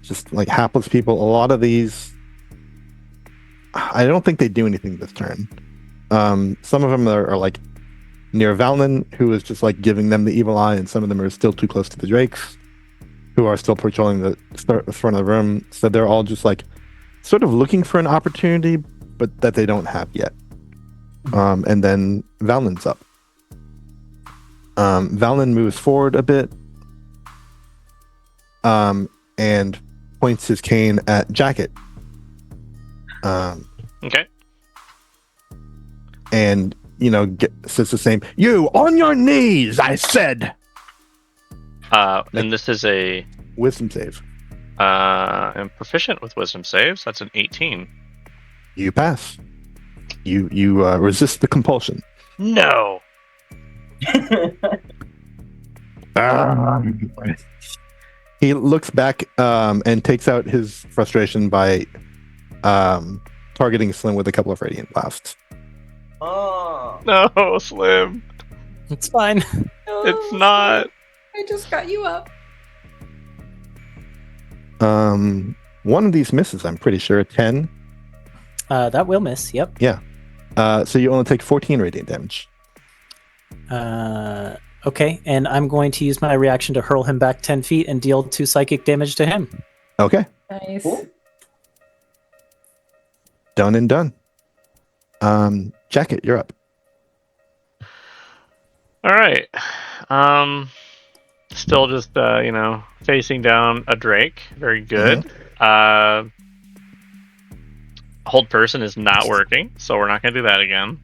just like hapless people. A lot of these, I don't think they do anything this turn. Some of them are like near Valnon, who is just like giving them the evil eye, and some of them are still too close to the drakes, who are still patrolling the front of the room. So they're all just like sort of looking for an opportunity, but that they don't have yet. And then Valnon's up. Valnon moves forward a bit and points his cane at Jacket. Okay. And, says the same, "You, on your knees, I said!" And this is a... Wisdom save. I'm proficient with wisdom saves. That's an 18. You pass. You resist the compulsion. No! He looks back and takes out his frustration by targeting Slim with a couple of radiant blasts. Oh. No, Slim. It's fine. It's not. I just got you up. One of these misses, I'm pretty sure. 10. That will miss. Yep. So you only take 14 radiant damage. Okay, and I'm going to use my reaction to hurl him back 10 feet and deal 2 psychic damage to him. Okay. Nice. Cool. Done and done. Jacket, you're up. All right. Still just, facing down a Drake. Very good. Hold person is not working, so we're not going to do that again.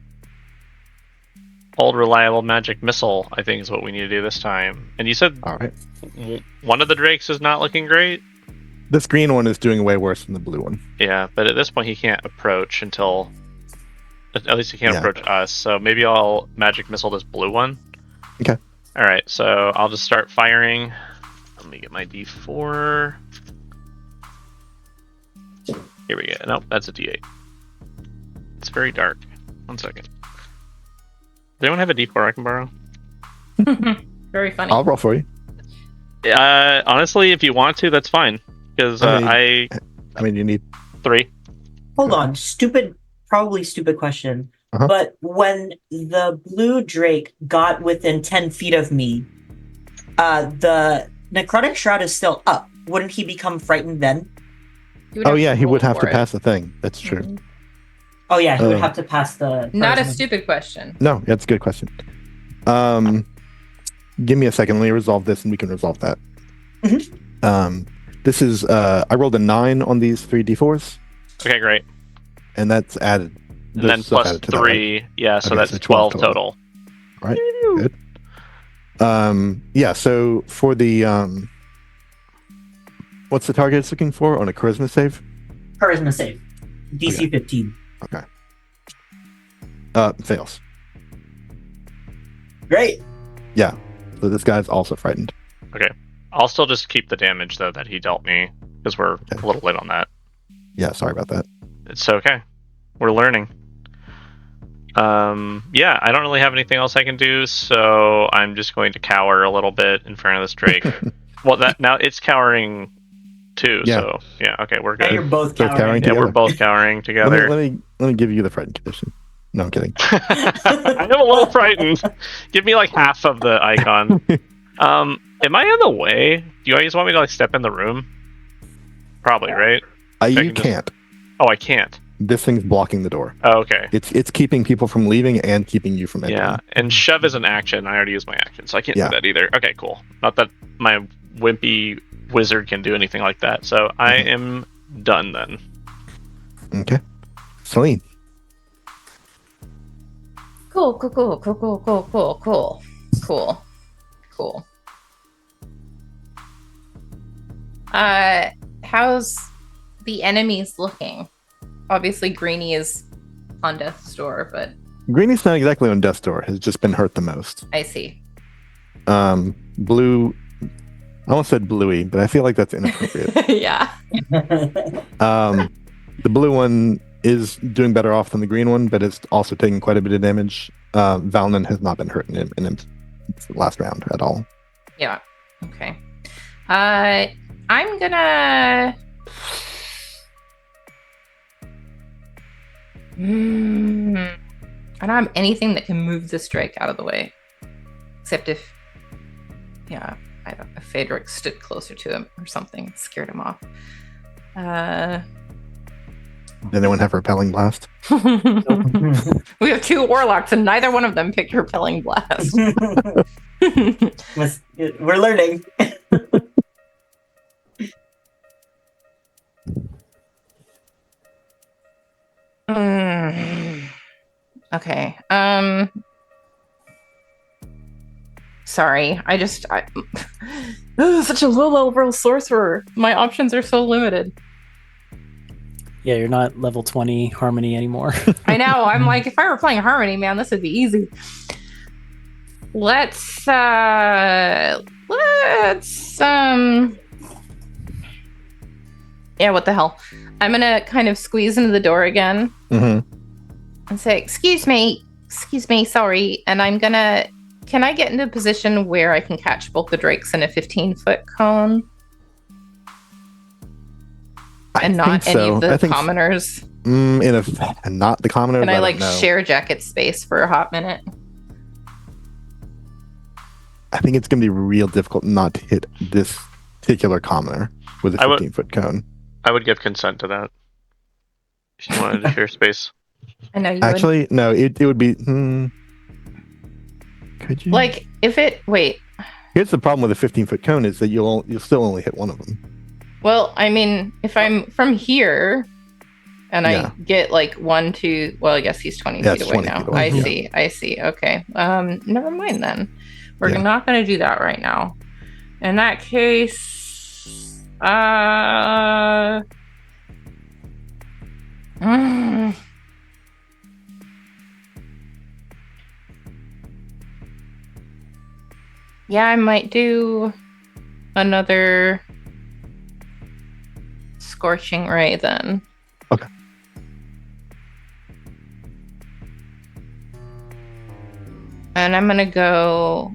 Hold reliable magic missile, I think, is what we need to do this time. And you said All right. One of the Drakes is not looking great? This green one is doing way worse than the blue one. Yeah, but at this point he can't approach until... At least he can't Yeah. approach us, so maybe I'll magic missile this blue one. Okay. Alright, so I'll just start firing. Let me get my D4. Here we go. Nope, that's a D8. It's very dark. 1 second. Does anyone have a D4 I can borrow? Very funny. I'll roll for you. Honestly, if you want to, that's fine. Because I mean, you need... 3. Hold on. Probably stupid question. Uh-huh. But when the blue drake got within 10 feet of me, the necrotic shroud is still up. Wouldn't he become frightened then? Oh, yeah, he would have to pass. pass the thing. That's true. Oh yeah, he would Oh. have to pass the... Not a charisma. stupid question. No, that's a good question. Give me a second. Let me resolve this and we can resolve that. This is... I rolled a 9 on these 3 d4s, Okay, great. and that's added. And then There's stuff plus added to that, 3. right? Yeah, so Okay, that's so 12 12 total. Right. Good. Yeah, so for the... what's the target it's looking for on a charisma save? Charisma save. DC Okay. 15. Okay. Fails. Great. Yeah. So this guy's also frightened. I'll still just keep the damage, though, that he dealt me, because we're a little late on that. Yeah, sorry about that. It's okay. We're learning. Yeah, I don't really have anything else I can do, so I'm just going to cower a little bit in front of this Drake. Well, now it's cowering too, Yeah. so yeah, okay, we're Now you're good. both So cowering. cowering Yeah, we're together. both cowering together. Let me give you the frightened condition. No, I'm kidding. I am a little frightened. Give me like half of the icon. Am I in the way? Do you guys want me to like step in the room? Probably, right? You can just- can't. Oh, I can't. This thing's blocking the door. Oh, okay. It's keeping people from leaving and keeping you from entering. Yeah, and shove is an action. I already used my action, so I can't Yeah. do that either. Okay, cool. Not that my wimpy wizard can do anything like that. So I am done then. Okay. Celine. Cool. How's the enemies looking? Obviously, Greenie is on death's door, but Greenie's not exactly on death's door. Has just been hurt the most. I see. Blue. I almost said bluey, but I feel like that's inappropriate. Yeah. The blue one is doing better off than the green one, but it's also taking quite a bit of damage. Valnon has not been hurt in the last round at all. Yeah. Okay. I'm gonna. I don't have anything that can move this Drake out of the way, except if, I don't know, if Phaedric stood closer to him or something, scared him off. Did anyone have repelling blast? We have 2 warlocks, and neither one of them picked repelling blast. We're learning. Okay. Sorry. Such a low level sorcerer. My options are so limited. Yeah, you're not level 20 Harmony anymore. I know. I'm like, if I were playing Harmony, man, this would be easy. Let's yeah, what the hell? I'm gonna kind of squeeze into the door again and say, excuse me, sorry. And can I get into a position where I can catch both the drakes in a 15-foot cone? And not any of the commoners? Not the commoners. Can I share jacket space for a hot minute? I think it's going to be real difficult not to hit this particular commoner with a 15-foot cone. I would give consent to that. If you wanted to share space. I know you Actually, would. no, it would be... could you? Wait. Here's the problem with a 15-foot cone is that you'll still only hit one of them. Well, I mean, if I'm from here and I get 1, 2... Well, I guess he's 20 feet away now. I see. Okay. Never mind then. We're not going to do that right now. In that case... Yeah, I might do another Scorching Ray then. Okay. And I'm gonna go...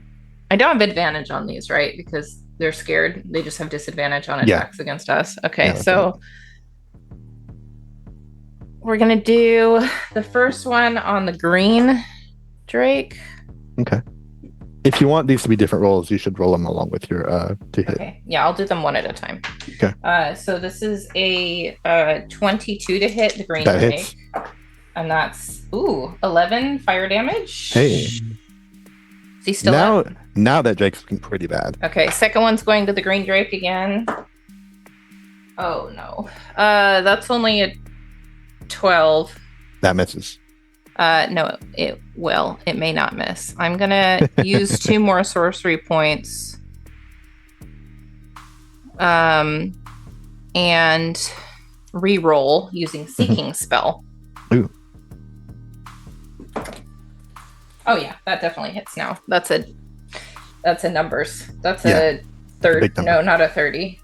I don't have advantage on these, right? Because they're scared. They just have disadvantage on attacks against us. Okay, so... We're gonna do the first one on the green Drake. Okay. If you want these to be different rolls, you should roll them along with your to hit. Okay, yeah, I'll do them one at a time. Okay. So this is a 22 to hit the green That Drake. hits. And that's 11 fire damage. Hey. Is he still up? Now that Drake's looking pretty bad. Okay, second one's going to the green Drake again. Oh no. That's only a 12. That misses. No, it may not miss. I'm gonna use 2 more sorcery points. And re-roll using Seeking Spell. Ooh. Oh yeah, that definitely hits now. That's a numbers. That's a third. No, not a 30.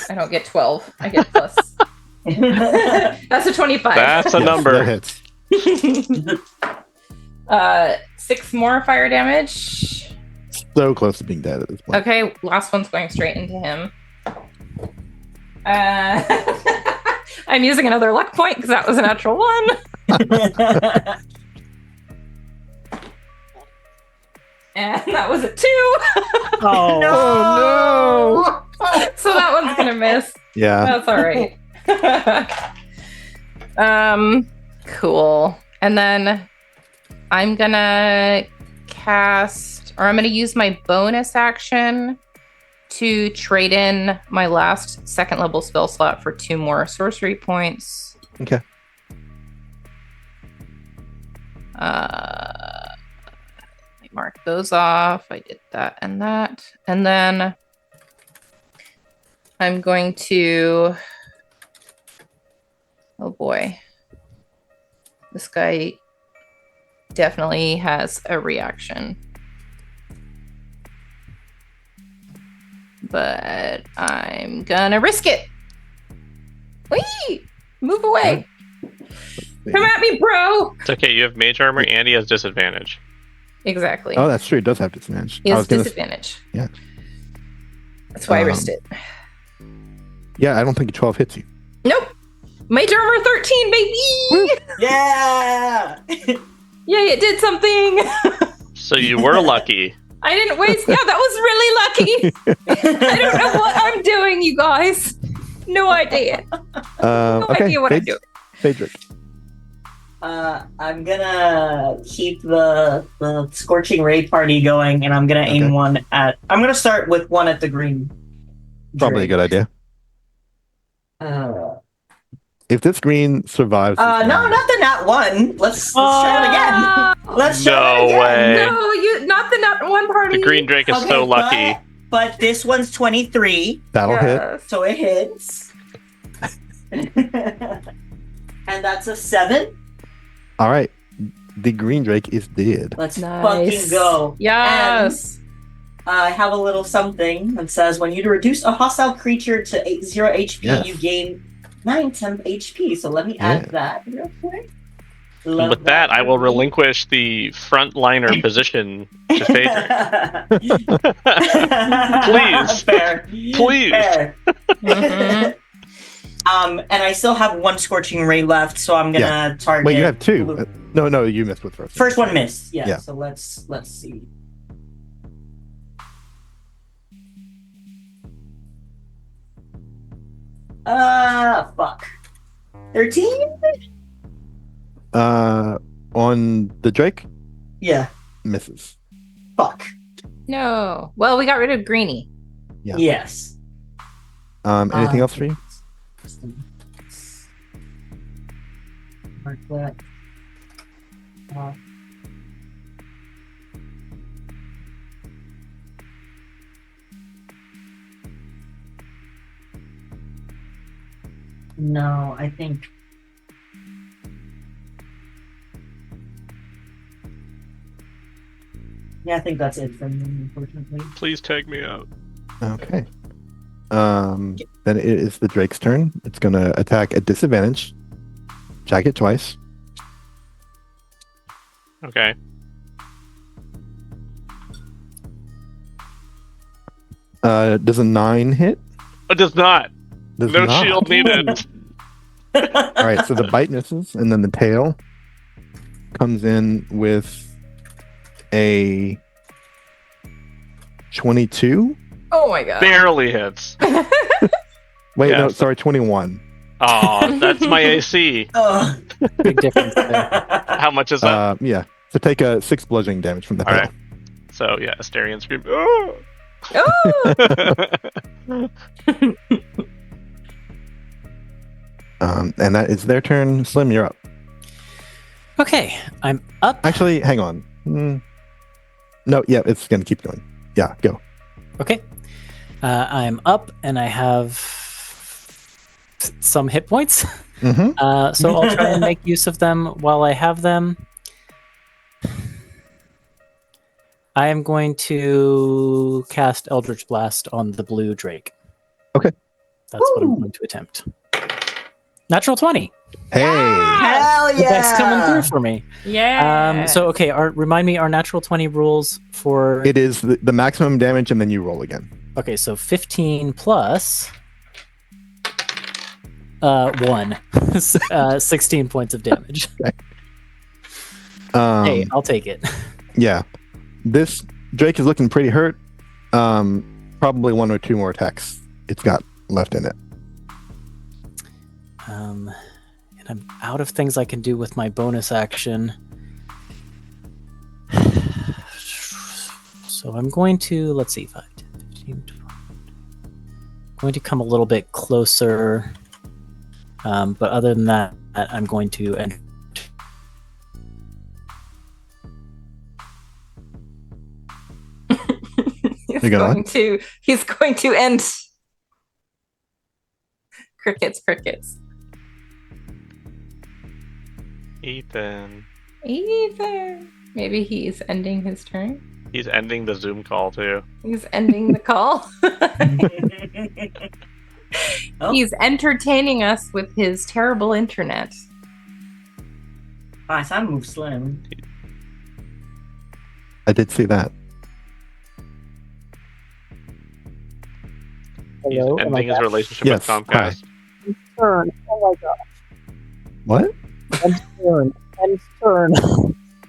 I don't get 12. I get plus. That's a 25. That's a number. That hits. 6 more fire damage. So close to being dead at this point. Okay, last one's going straight into him. I'm using another luck point because that was a natural 1. And that was a 2. Oh, no! So that one's gonna miss. Yeah. That's all right. Cool. And then I'm gonna I'm gonna use my bonus action to trade in my last second level spell slot for 2 more sorcery points. Okay. Let me mark those off. I did that and that. And then I'm going to... Oh boy. This guy definitely has a reaction. But I'm gonna risk it. Whee! Move away. Come at me, bro! It's okay, you have mage armor and he has disadvantage. Exactly. Oh, that's true. It does have disadvantage. He I has was gonna disadvantage. Yeah. That's why I risked it. Yeah, I don't think 12 hits you. Nope. Mage armor 13, baby! Yeah! Yay, it did something! So you were lucky. I didn't waste. Yeah, that was really lucky. I don't know what I'm doing, you guys. No idea. No Okay. idea what I'm doing. Phaedric. I'm gonna keep the scorching ray party going, and I'm gonna aim one at. I'm gonna start with one at the green. Probably a good idea. Uh, If this green survives, no, not the nat one. Let's try it again. Let's try it No again. way. No, you not the nut one party. The green drake is so lucky. But this one's 23, that'll hit. so it hits. And that's a 7. All right. The green drake is dead. Let's Nice. fucking go. Yes. I have a little something that says when you reduce a hostile creature to 0 HP, Yes. you gain 9 temp HP. So let me add that real quick. And with that, I will relinquish the frontliner position to Phaedric. Please. Fair. Please. Fair. Mhm. And I still have 1 scorching ray left, so I'm gonna target. Wait, you have 2. blue. No, you missed with first. First one missed. Yeah. Yeah. So let's see. Fuck. 13? On the drake, Yeah. misses. Fuck. No. Well, we got rid of Greenie. Yeah. Yes. Anything else for you? Mark that. No, I think. Yeah, I think that's it for me, unfortunately. Please tag me out. Okay. Then it is the drake's turn. It's gonna attack at disadvantage. Attack it twice. Okay. Does a 9 hit? It does not. Does No not. shield needed. All right, so the bite misses, and then the tail comes in with a 22. Oh my god. Barely hits. Wait, no, Yes. sorry, 21. Oh, that's my AC. Ugh. Big difference there. How much is that? Yeah. So take a 6 bludgeoning damage from the All tail. right. So yeah, Asterion scream. Oh! Oh! And that is their turn. Slim, you're up. Okay, I'm up. Actually, hang on. No, yeah, it's gonna keep going. Yeah, go. Okay. I'm up and I have some hit points. Mm-hmm. So I'll try and make use of them while I have them. I am going to cast Eldritch Blast on the blue drake. Okay. That's what I'm going to attempt. Natural 20. Hey. Hell The dice coming yeah! through for me. Yeah. So okay, remind me our natural 20 rules for It is the maximum damage, and then you roll again. okay, so 15 plus 1. 16 points of damage. Hey, I'll take it. Yeah. This Drake is looking pretty hurt. Probably 1 or 2 more attacks it's got left in it. In And I'm out of things I can do with my bonus action. So I'm going to, let's see, 5, 10, 15, 20. I'm going to come a little bit closer. But other than that, I'm going to enter. You're gonna what? He's going to end. Crickets. Ethan. Maybe he's ending his turn. He's ending the Zoom call too. He's ending the call. Oh. He's entertaining us with his terrible internet. I saw him move Slim. I did see that. He's Hello, am I ending his back? relationship Yes, with Comcast. Turn. Oh my god. What? End turn. End turn. I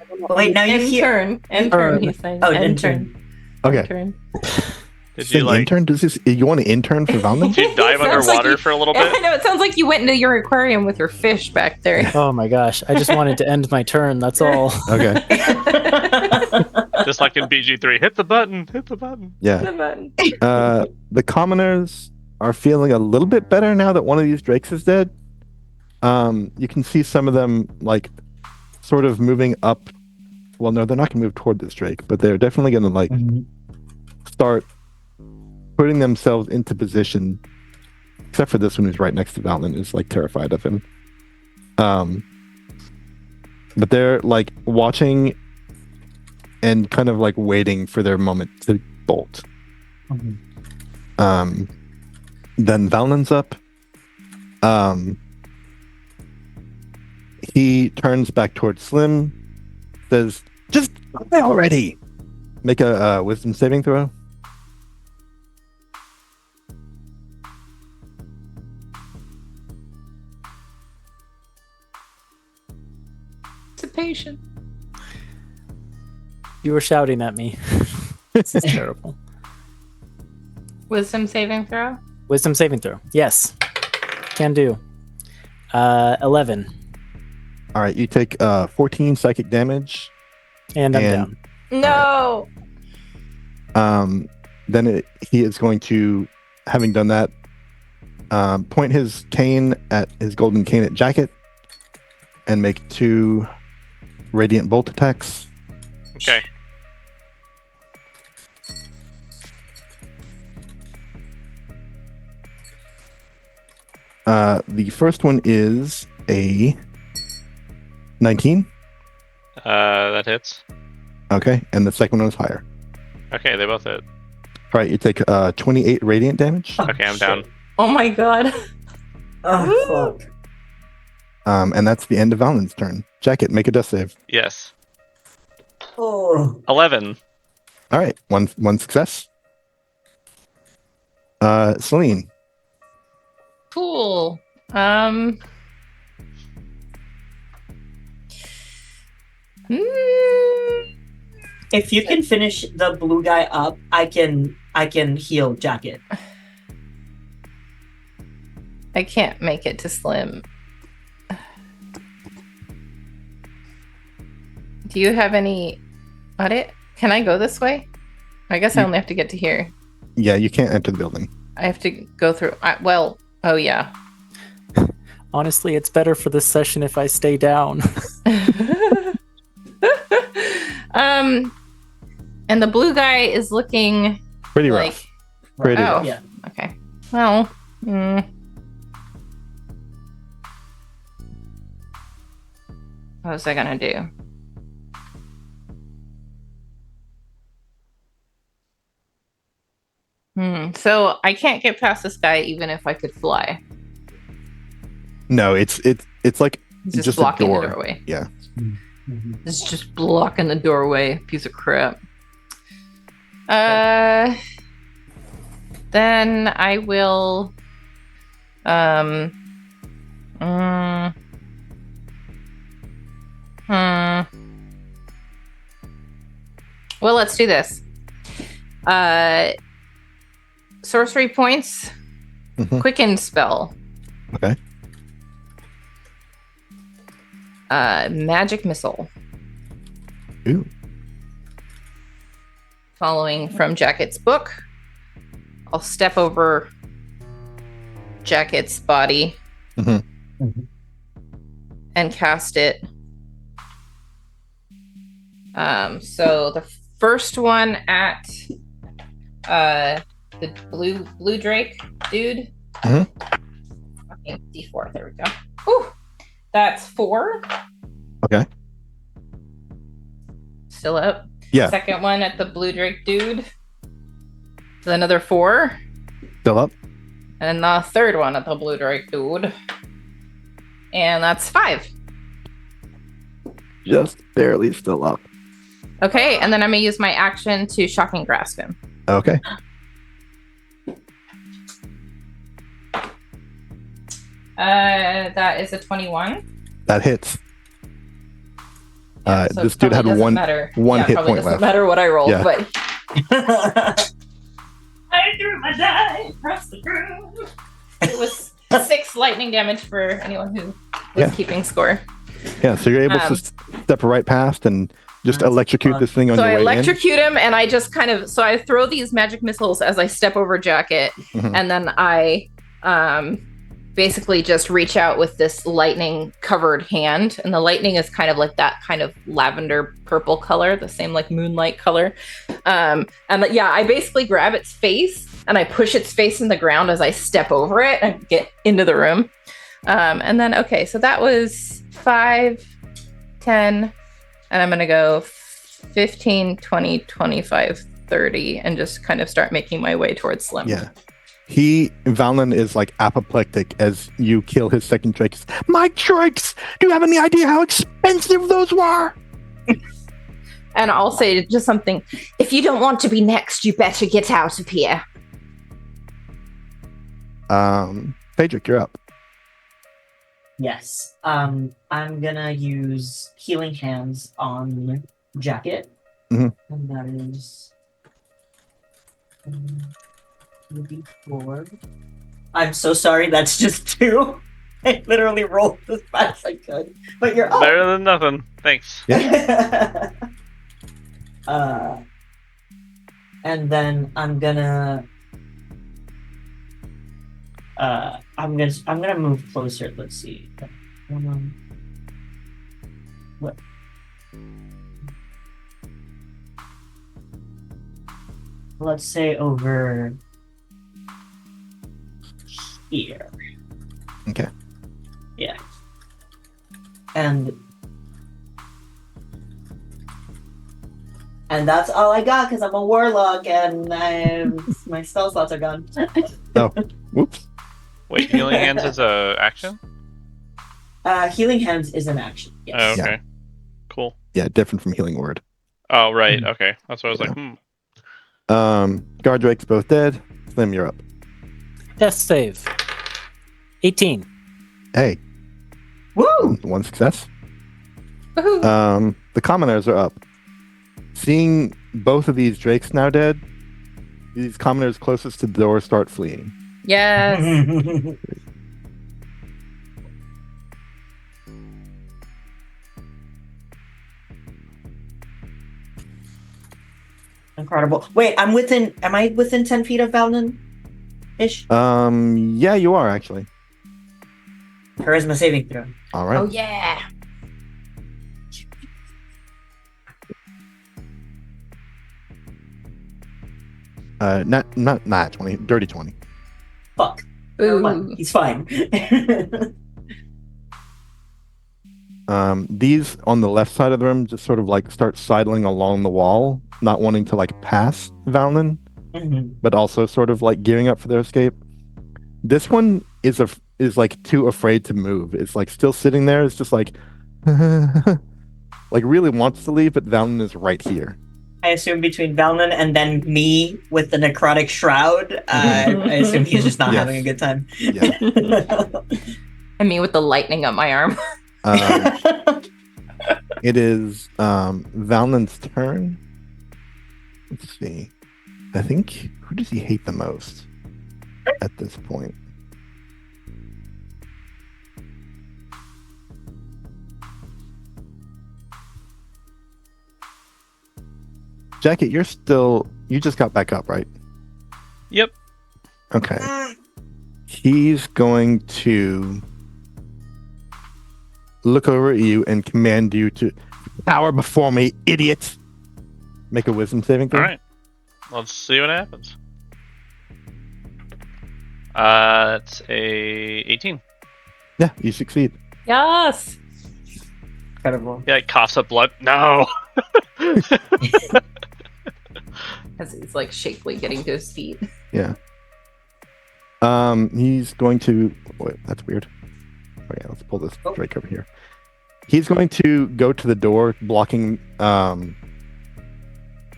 don't know. Wait, now you End hear. turn. End turn, he's saying. Oh, End turn. Okay. End turn. Did Saying you like? intern? Does this? You want to intern for Valnon? Did you dive Sounds like underwater you- for a little I bit? know, it sounds like you went into your aquarium with your fish back there. Oh my gosh. I just wanted to end my turn. That's all. Okay. Just like in BG3, hit the button. Yeah. The button. The commoners are feeling a little bit better now that one of these drakes is dead. You can see some of them like sort of moving up. Well, no, they're not going to move toward this drake, but they're definitely going to like start putting themselves into position. Except for this one who's right next to Valnon, is like terrified of him. But they're like watching and kind of like waiting for their moment to bolt. Then Valnon's up. He turns back towards Slim, says, "Just die already." Make a wisdom saving throw. Participation. You were shouting at me. This is terrible. Wisdom saving throw. Wisdom saving throw. Yes. Can do. 11. All right, you take 14 psychic damage. And I'm down. No. Then he is going to, having done that, point his cane at his golden cane at Jacket and make 2 radiant bolt attacks. Okay. The first one is a 19. That hits. Okay, and the second one is higher. Okay, they both hit. All right, you take 28 radiant damage. Okay, I'm down. Oh my god. Oh, fuck. And that's the end of Valnon's turn. Jacket, make a death save. Yes. Oh. 11. All right, one success. Celine. Cool. If you can finish the blue guy up, I can heal Jacket. I can't make it to Slim. Do you have any audit? Can I go this way? I guess I only have to get to here. Yeah, you can't enter the building. I have to go through. Oh yeah. Honestly, it's better for this session if I stay down. And the blue guy is looking Pretty like. rough. Pretty Oh, rough. Yeah. okay. Well, what was I gonna do? So I can't get past this guy even if I could fly. No, it's like He's just, just a blocking door. the doorway. Yeah. It's just blocking the doorway. Piece of crap. Then I will. Well, let's do this. Sorcery points. Mhm. Quicken spell. Okay. Magic missile. Ooh. Following from Jacket's book, I'll step over Jacket's body and cast it. So the first one at the blue Drake dude. Okay, D4. There we go. Ooh, that's 4. Okay. Still up. Yeah. Second one at the blue Drake dude. Is another 4. Still up. And the third one at the blue Drake dude. And that's 5. Just barely still up. Okay, and then I'm gonna use my action to shocking grasp him. Okay. That is a 21. That hits. Yeah, so this it dude had probably one doesn't matter. one hit probably point doesn't left. matter what I rolled, Yeah. but I threw my die across the room. It was 6 lightning damage for anyone who was keeping score. Yeah, so you're able to step right past and just That's electrocute fun. this thing on So your I way electrocute him, and I just kind of I throw these magic missiles as I step over Jacket, and then I basically just reach out with this lightning covered hand, and the lightning is kind of like that kind of lavender purple color, the same like moonlight color. And I basically grab its face and I push its face in the ground as I step over it and get into the room. And then so that was 5, 10, and I'm gonna go 15, 20, 25, 30, and just kind of start making my way towards Slim. Yeah. Valnon is like apoplectic as you kill his second Drake. My drakes! Do you have any idea how expensive those were? And I'll say just something. If you don't want to be next, you better get out of here. Phaedric, you're up. Yes. I'm gonna use Healing Hands on Jacket. Mhm. And that is 4. I'm so sorry, that's just 2. I literally rolled as fast as I could. But you're up. Better than nothing. Thanks. And then I'm gonna move closer. Let's see. What? Let's say over here. Okay. Yeah. And that's all I got because I'm a warlock and my spell slots are gone. Oh, whoops. Wait, healing hands is a action? Healing hands is an action. Yes. Oh, okay. Cool. Yeah, different from healing word. Oh, right. Okay. That's what I was like, Guard Drake's both dead. Slim, you're up. Death save. 18. Hey, Woo! one success. Woohoo. The commoners are up. Seeing both of these Drakes now dead, these commoners closest to the door start fleeing. Yes. Incredible. Wait, am I within 10 feet of Valnon? Ish? Yeah, you are actually. Charisma saving throw. All right. Oh yeah. Not 20, dirty 20. Fuck. Never mind. Ooh. He's fine. These on the left side of the room just sort of like start sidling along the wall, not wanting to like pass Valnon, but also sort of like gearing up for their escape. This one is like too afraid to move. It's like still sitting there. It's just like like really wants to leave, but Valnon is right here. I assume between Valnon and then me with the necrotic shroud, I assume he's just not Yes. having a good time. Yeah. And me with the lightning up my arm. It is Valnon's turn. Let's see. I think who does he hate the most at this point? Jacket, you just got back up, right? Yep. Okay. He's going to look over at you and command you to power before me, idiot. Make a wisdom saving throw. All right. Let's see what happens. It's a 18. Yeah, you succeed. Yes. Incredible. Yeah, it coughs up blood. No. As he's like shakily getting to his feet. Yeah. He's going to. Wait, that's weird. Okay, let's pull this Drake over here. He's going to go to the door, blocking the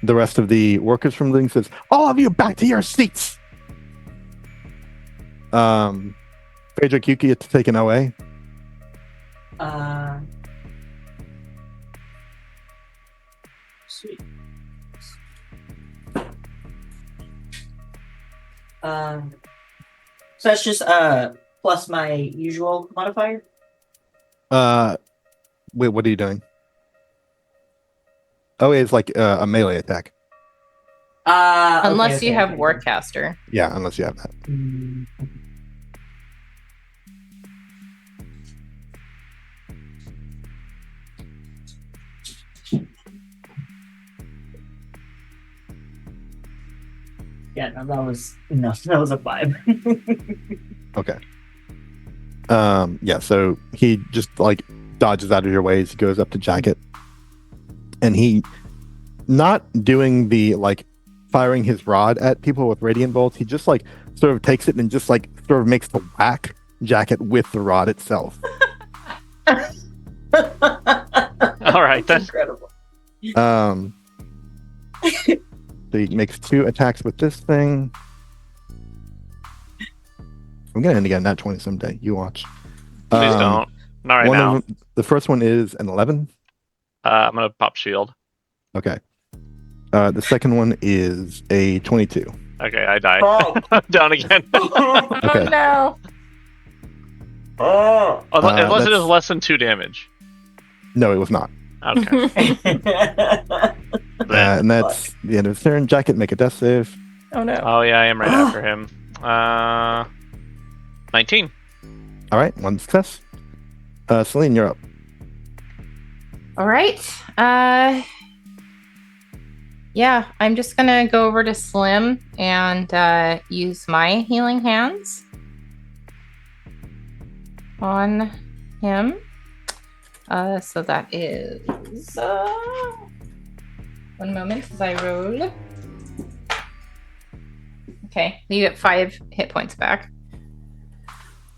rest of the workers from leaving. Says, "All of you, back to your seats." Phaedra, you get to take an OA. Sweet. So that's just plus my usual modifier. Wait, what are you doing? OA is like a melee attack. Unless you have okay. Warcaster. Yeah, unless you have that. Yeah, no, that was a 5. Okay. Yeah, so he just like dodges out of your way as he goes up to Jacket. And he not doing the like firing his rod at people with radiant bolts, he just like sort of takes it and just like sort of makes the whack Jacket with the rod itself. All right, then. Incredible. So he makes 2 attacks with this thing. I'm gonna end again that 20 someday. You watch. Please don't. Not right one now. of them, the first one is an 11. I'm gonna pop shield. Okay. The second one is a 22. Okay, I die. Oh. I'm down again. Oh Okay. no. Unless it is that's- less than 2 damage. No, it was not. Okay. And that's the end of his turn. Jacket, make a death save. Oh no. Oh yeah, I am right after him. 19. All right, 1 success. Celine, you're up. All right. Yeah, I'm just gonna go over to Slim and use my healing hands on him. So that is 1 moment as I roll. Okay, you get 5 hit points back.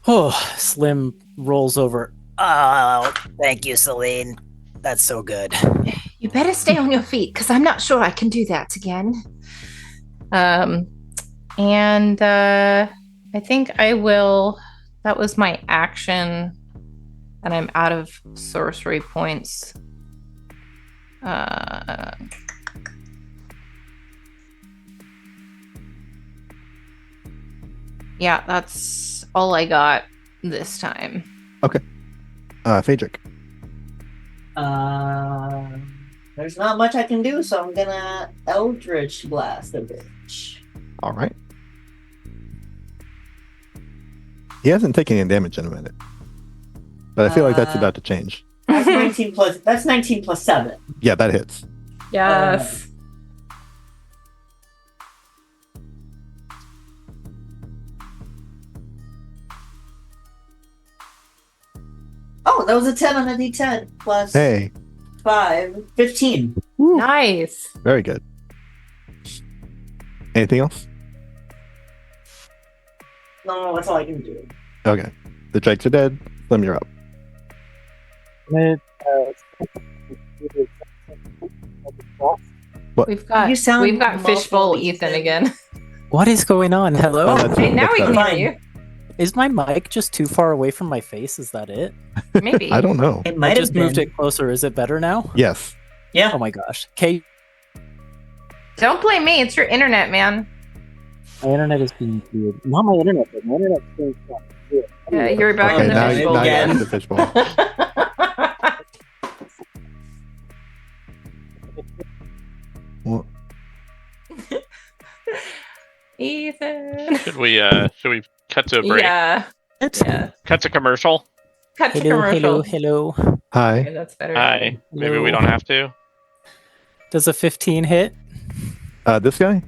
Oh, Slim rolls over. Oh, thank you, Celine. That's so good. You better stay on your feet because I'm not sure I can do that again. And I think I will. That was my action, and I'm out of sorcery points. Yeah, that's all I got this time. Phaedric. There's not much I can do, so I'm gonna Eldritch Blast a bitch. All right. He hasn't taken any damage in a minute. But I feel like that's about to change. That's 19 plus. That's 19 plus 7. Yeah, that hits. Yes. Oh, that was a 10 on a D10 plus Hey, 5, 15. Nice. very good. Anything else? No, that's all I can do. Okay. The drakes are dead. Slim, you're up. We've got You sound fishbowl muffled, Ethan Ethan. again. What is going on? Hello? Oh, that's Hey, it, now that's we can better. hear you. Is my mic just too far away from my face? Is that it? Maybe. I don't know. It I might have just been. moved it closer. Is it better now? Yes. Yeah. Oh my gosh. Okay, Don't blame me. It's your internet, man. my internet is being weird. Not my internet, but my internet's being weird. Yeah, you're back Okay, in the now, fishbowl now you're again. in the fishbowl. Well, we cut to a break? Yeah. Yeah. Cut to commercial. Cut to Hello, commercial. hello. Hi. Okay, that's better. Hi. Maybe we Hello. don't have to. Does a 15 hit? This guy?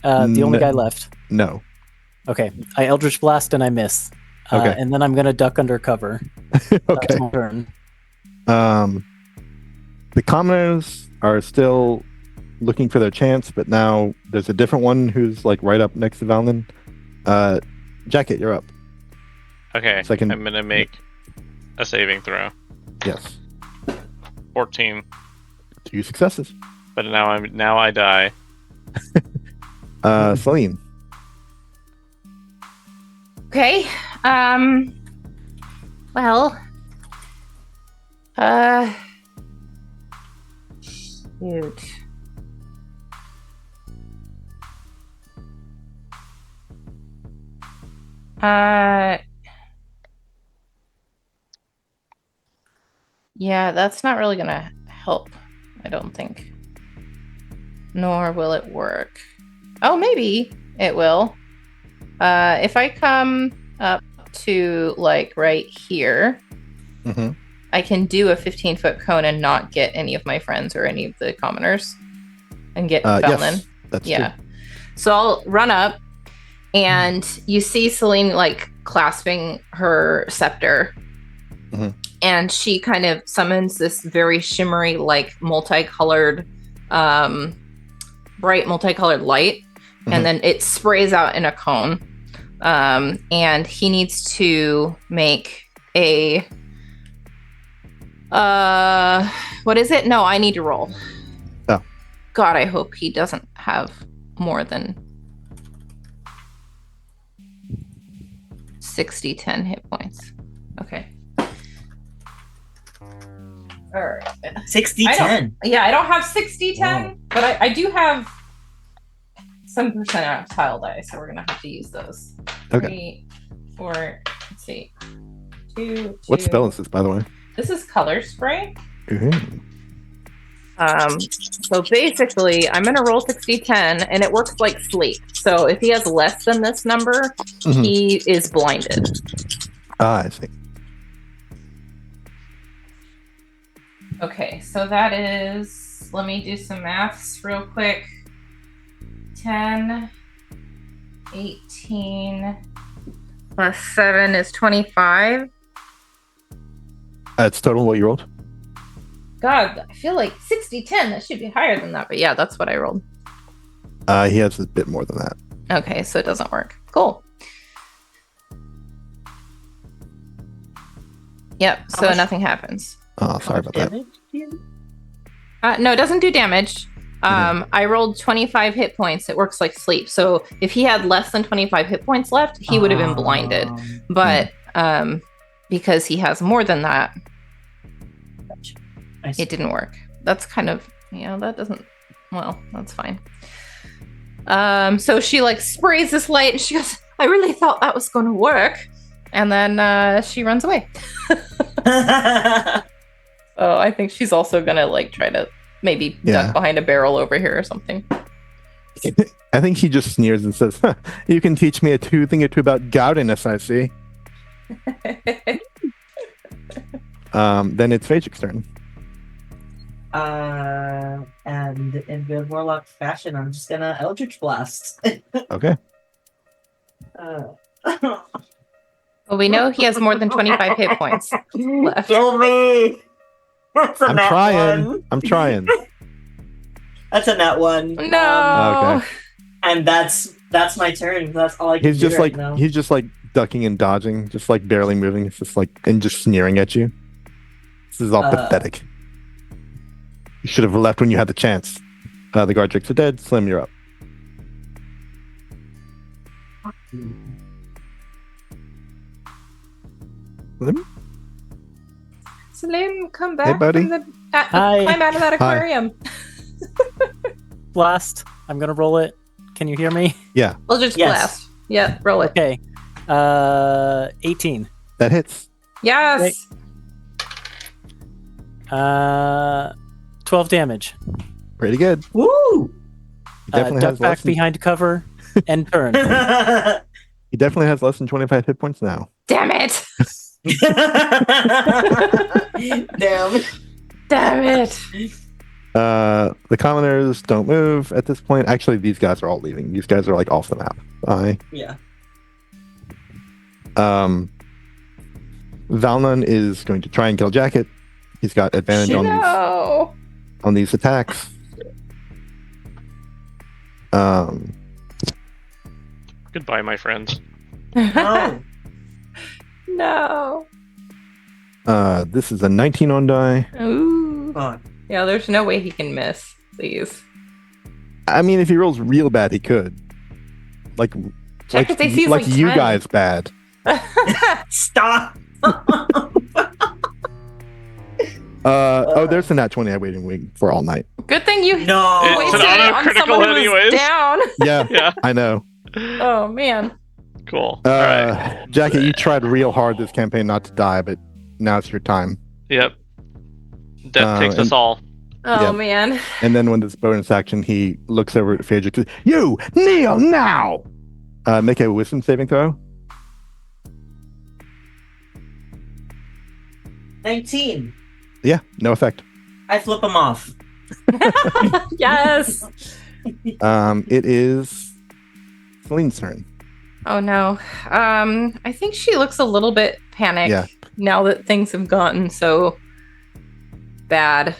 The only No. guy left. No. Okay. I Eldritch Blast and I miss. Okay. And then I'm gonna duck under cover. That's Okay. my turn. The commoners are still looking for their chance, but now there's a different one who's like right up next to Valnon. Jacket, you're up. Okay. Second. I'm gonna make a saving throw. Yes. 14. 2 successes. But now I die. Celine. Okay. Well. Shoot. Yeah, that's not really gonna help, I don't think. Nor will it work. Oh, maybe it will. If I come up to like right here, Mm-hmm. I can do a 15-foot cone and not get any of my friends or any of the commoners and get Valnon. Yes, that's Yeah. So I'll run up and you see Celine like clasping her scepter. Mhm. And she kind of summons this very shimmery, like multicolored, bright multicolored light. Mhm. And then it sprays out in a cone. And he needs to make a what is it? No, I need to roll. Oh. God, I hope he doesn't have more than 10 hit points. Okay. All right. 60-10. Yeah, I don't have 10, Wow. but I do have some percentile die, so we're gonna have to use those. Okay. 3, 4, let's see. 2. What spell is this, by the way? This is color spray. Mhm. So basically, I'm gonna roll 60-10, and it works like sleep. So if he has less than this number, Mhm. he is blinded. I see. Okay, so that is. Let me do some maths real quick. 10, 18 plus 7 is 25. It's total what you rolled? God, I feel like 60-10. That should be higher than that, but yeah, that's what I rolled. He has a bit more than that. Okay, so it doesn't work. Cool. Yep, How so much- nothing happens. Oh, sorry about that. Damage? No, it doesn't do damage. I rolled 25 hit points. It works like sleep. So if he had less than 25 hit points left, he would have been blinded. But because he has more than that, I see. it didn't work. That's kind of, that doesn't, well, that's fine. So she like sprays this light and she goes, I really thought that was going to work. And then she runs away. Oh, I think she's also going to like try to maybe Yeah. duck behind a barrel over here or something. I think he just sneers and says, huh, you can teach me a thing or two about godliness, I see. Then it's Phaedric's turn. And in good warlock fashion, I'm just gonna Eldritch Blast. Okay. Well, we know he has more than 25 hit points left. Kill me! That's a I'm nat trying. one. I'm trying. That's a nat one. No. Okay. And that's my turn. That's all I can He's do just right like now. he's just like ducking and dodging, just like barely moving. It's just like and just sneering at you. This is all pathetic. You should have left when you had the chance. The Guardricks are dead. Slim, you're up. Slim? Slim, come back. buddy. From Hi. climb out of that aquarium. Blast. I'm gonna roll it. Can you hear me? Yeah, We'll just Yes. blast. Yeah, roll it. Okay. 18. that hits. Yes. Wait. 12 damage. Pretty good. Woo! He definitely Duck has back less than- behind cover and turn. He definitely has less than 25 hit points now. Damn it! Damn. Damn it! The commoners don't move at this point. Actually, these guys are all leaving. These guys are like off the map. Yeah. Valnon is going to try and kill Jacket. He's got advantage No! on these attacks. Goodbye, my friends. No. No. This is a 19 on die. Ooh. Fuck. Yeah, there's no way he can miss these. I mean, if he rolls real bad, he could. Like, Jacket AC is like you 10. guys bad. Stop. There's the nat 20 I waiting for all night. Good thing you No. It's wasted an it on auto-critical someone who was anyways. down. Yeah, Yeah. I know. Oh man. Cool. All right. Jacket, you tried real hard this campaign not to die, but now it's your time. Yep. Death takes us all. Oh Yep. man. And then when this bonus action, he looks over at Phaedric and says, "You kneel now!" Make a wisdom saving throw. 19. Yeah, no effect. I flip him off. Yes. It is Celine's turn. Oh no. I think she looks a little bit panicked Yeah. now that things have gotten so bad.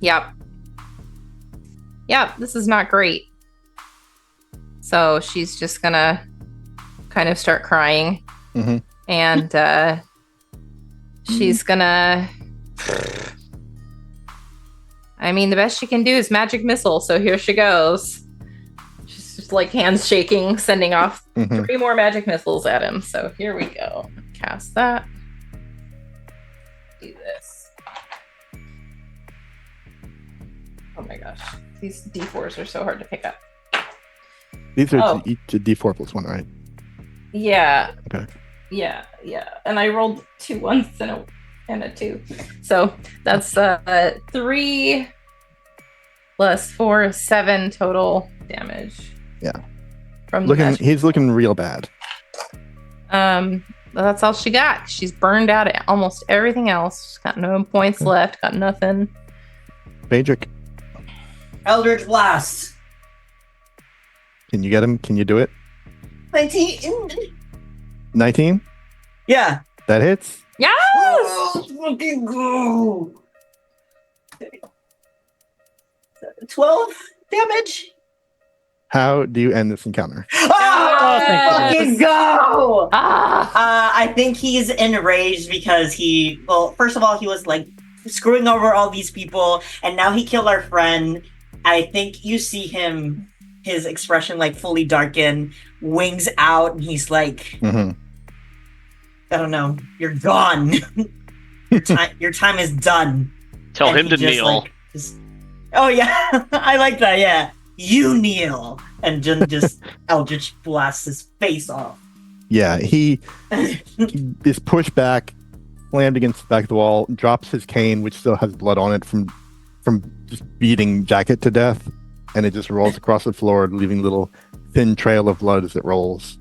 Yep. Yep, this is not great. So she's just gonna kind of start crying. Mhm. And she's gonna I mean, the best she can do is magic missile, so here she goes. She's just like hands shaking, sending off Mhm. 3 more magic missiles at him. So here we go. Cast that. Do this. Oh my gosh. These D4s are so hard to pick up. These are Oh. each a D4 plus 1, right? Yeah. Okay. Yeah. And I rolled 2 ones and a 2. So that's 3 plus 4, 7 total damage. Yeah. From the magic. He's looking real bad. But that's all she got. She's burned out at almost everything else. She's got no points left, got nothing. Phaedric, Eldritch Blast. can you get him? Can you do it? 19. 19? Yeah. That hits? Yes! Oh, fucking go. 12 damage. How do you end this encounter? Oh, thank fucking go! Ah! I think he's enraged because first of all, he was like screwing over all these people, and now he killed our friend. I think you see his expression like fully darken, wings out, and he's like, Mhm. I don't know, you're gone. Your time is done. Tell And him he to just, kneel. like, oh yeah, I like that. Yeah, you kneel, and just Eldritch blasts his face off. Yeah, he is pushed back, slammed against the back of the wall, drops his cane, which still has blood on it from just beating Jacket to death, and it just rolls across the floor, leaving a little thin trail of blood as it rolls.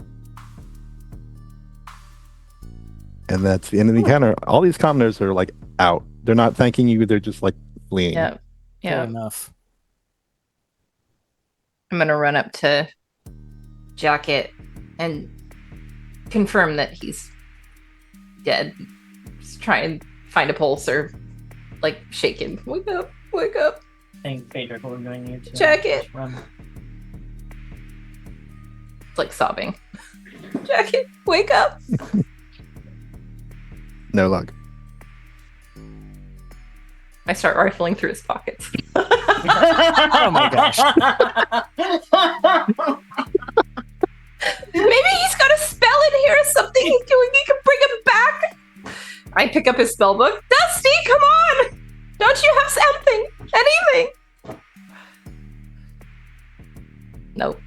And that's the end of the encounter. All these commoners are like out. They're not thanking you. They're just like fleeing. Yeah. Fair Yeah. enough. I'm gonna run up to Jacket and confirm that he's dead. Just try and find a pulse or like shake him. Wake up, wake up. I think Phaedric will join you to Jacket. run. It's like sobbing. Jacket, wake up. No luck. I start rifling through his pockets. Oh my gosh. Maybe he's got a spell in here or something. He can bring him back. I pick up his spell book. Dusty, come on! Don't you have something? Anything? Nope.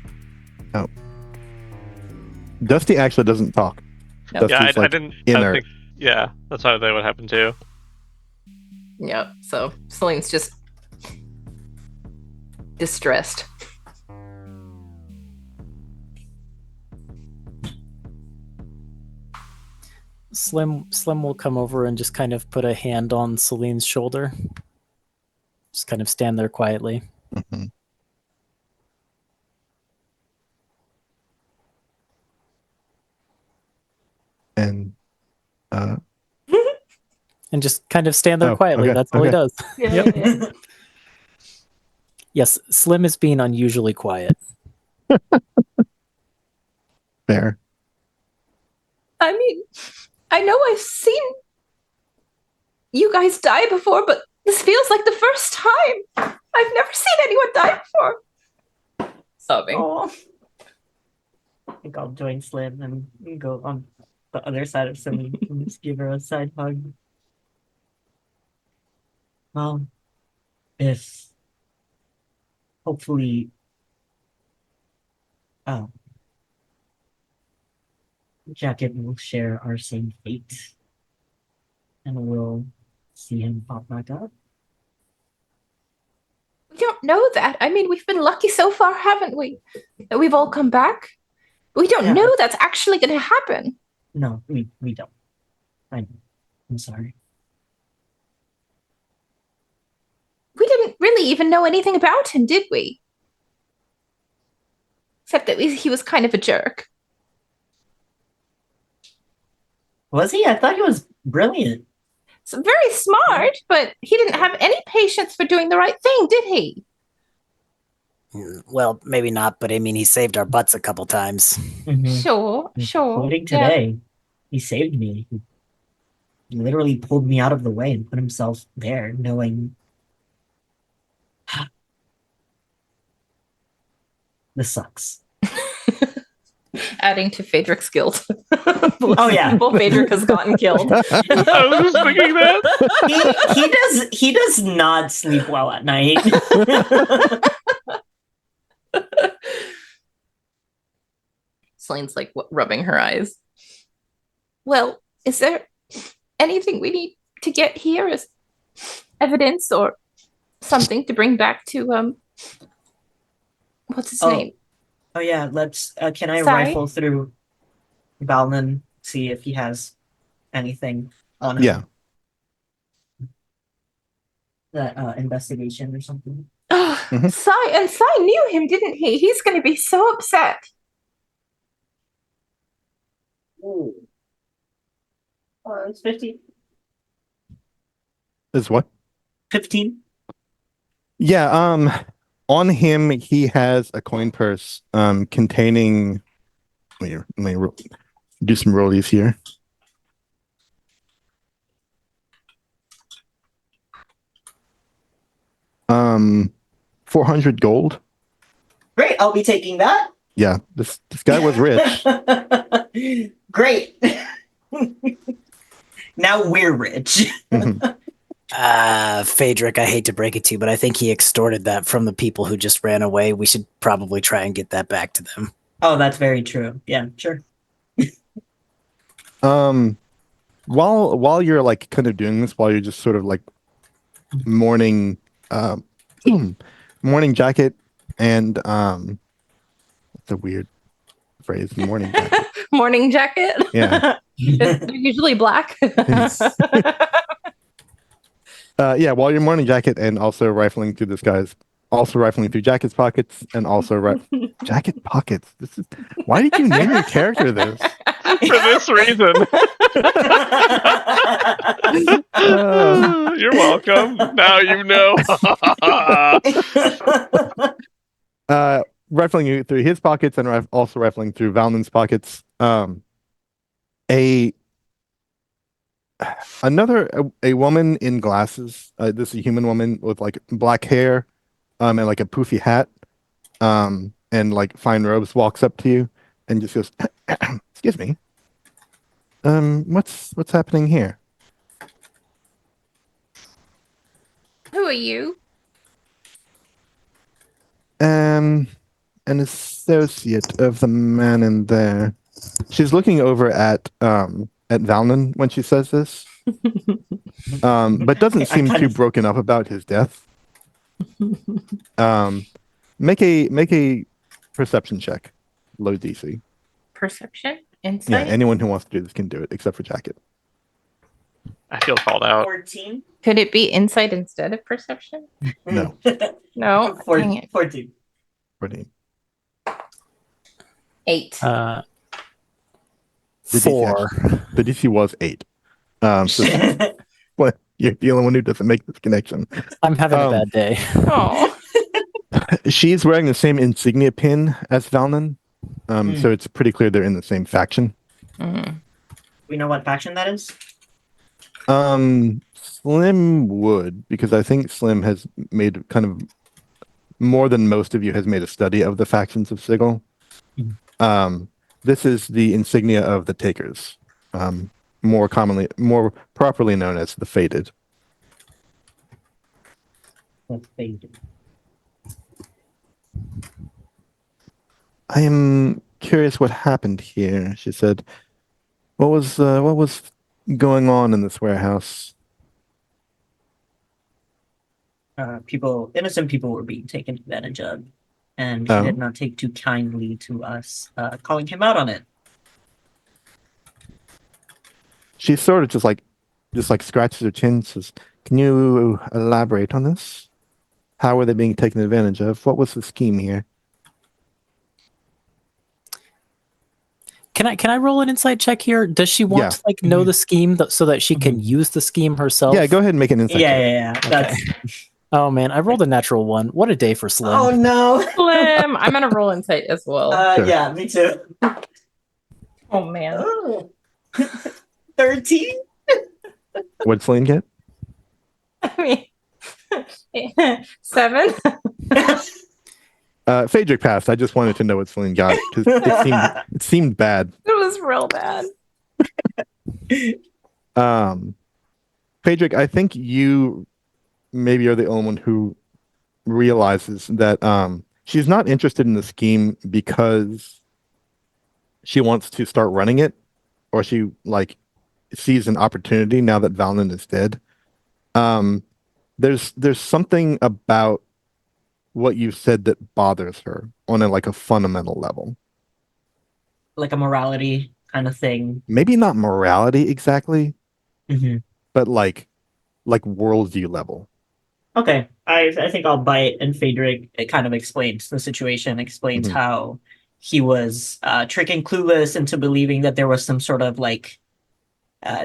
Dusty actually doesn't talk. Nope. Yeah, I Dusty's, like, didn't. inert. I think, yeah, that's how that would happen too. Yep. So Celine's just distressed. Slim will come over and just kind of put a hand on Celine's shoulder. Just kind of stand there quietly. Mhm. And And just kind of stand there Oh, quietly. okay, That's all he okay. does. Yeah, yeah. Yes, Slim is being unusually quiet. fair. I mean, I know I've seen you guys die before, but this feels like the first time. I've never seen anyone die before. Sobbing. Oh. I think I'll join Slim and go on the other side of Celine and just give her a side hug. Well, if hopefully, oh, Jacket will share our same fate, and we'll see him pop back up. We don't know that. I mean, we've been lucky so far, haven't we? That we've all come back. We don't Yeah. know that's actually going to happen. No, we don't. I'm sorry. We didn't really even know anything about him, did we? Except that he was kind of a jerk. Was he? I thought he was brilliant. So very smart, but he didn't have any patience for doing the right thing, did he? Well, maybe not, but I mean, he saved our butts a couple times. Mhm. Sure. Including Yeah. today. He saved me. He literally pulled me out of the way and put himself there, knowing this sucks. Adding to Phaedric's guilt. Oh, yeah. People Phaedric has gotten killed. I was just thinking that. He does not sleep well at night. Celine's like rubbing her eyes. Well, is there anything we need to get here as evidence or something to bring back to what's his name? Oh yeah, let's can I Sorry? rifle through Valnon, see if he has anything on him? Yeah. That investigation or something. Oh, Mhm. Sai knew him, didn't he? He's going to be so upset. Ooh. It's 15. Is what? 15. Yeah, on him he has a coin purse containing do some rollies here. Um 400 gold. Great, I'll be taking that. Yeah, this guy was rich. Great. Now we're rich. Mhm. Phaedric, I hate to break it to you, but I think he extorted that from the people who just ran away. We should probably try and get that back to them. Oh, that's very true. Yeah, sure. While you're like kind of doing this, while you're just sort of like mourning morning jacket and it's a weird phrase, morning jacket. Morning jacket. Yeah. They're usually black. Yeah, while you're mourning jacket and also rifling through Jacket's pockets and also jacket pockets. Why did you name your character this? For this reason. You're welcome. Now you know. Rifling through his pockets and also rifling through Valnon's pockets. A woman in glasses. This is a human woman with like black hair, and like a poofy hat, and like fine robes, walks up to you and just goes, "Excuse me. What's happening here?" Who are you? An associate of the man in there. She's looking over at Valnon when she says this, but doesn't seem too broken up about his death. Make a perception check, low DC. Perception. Insight? anyone who wants to do this can do it, except for Jacket. I feel called out. 14. Could it be insight instead of perception? No. No. Dang it. 14. 14. 8. The DC 4. The DC was 8. So what? You're the only one who doesn't make this connection. I'm having a bad day. Oh. She's wearing the same insignia pin as Valnon, so it's pretty clear they're in the same faction. We know what faction that is? Slim would, because I think Slim has made kind of more than most of you has made a study of the factions of Sigil. This is the insignia of the Takers, more properly known as the Fated. The Fated. I am curious what happened here, she said. What was going on in this warehouse? Innocent people were being taken advantage of, and he did not take too kindly to us calling him out on it. She sort of just like scratches her chin, says, "Can you elaborate on this? How were they being taken advantage of? What was the scheme here?" Can I roll an insight check here? Does she want to know the scheme so that she can use the scheme herself? Yeah, go ahead and make an insight check. Yeah. That's... Oh man, I rolled a natural 1. What a day for Slim. Oh no. Slim. I'm gonna roll insight as well. Sure. Yeah, me too. Oh man. 13? What did Celine get? I mean 7. Phaedric passed. I just wanted to know what Celine got because it seemed bad. It was real bad. Phaedric, I think you maybe are the only one who realizes that she's not interested in the scheme because she wants to start running it, or she sees an opportunity now that Valnon is dead. There's something about what you said that bothers her on a fundamental level. Like a morality kind of thing. Maybe not morality exactly, but like worldview level. Okay, I think I'll bite, and Phaedric, it kind of explains the situation, explains how he was tricking Clueless into believing that there was some sort of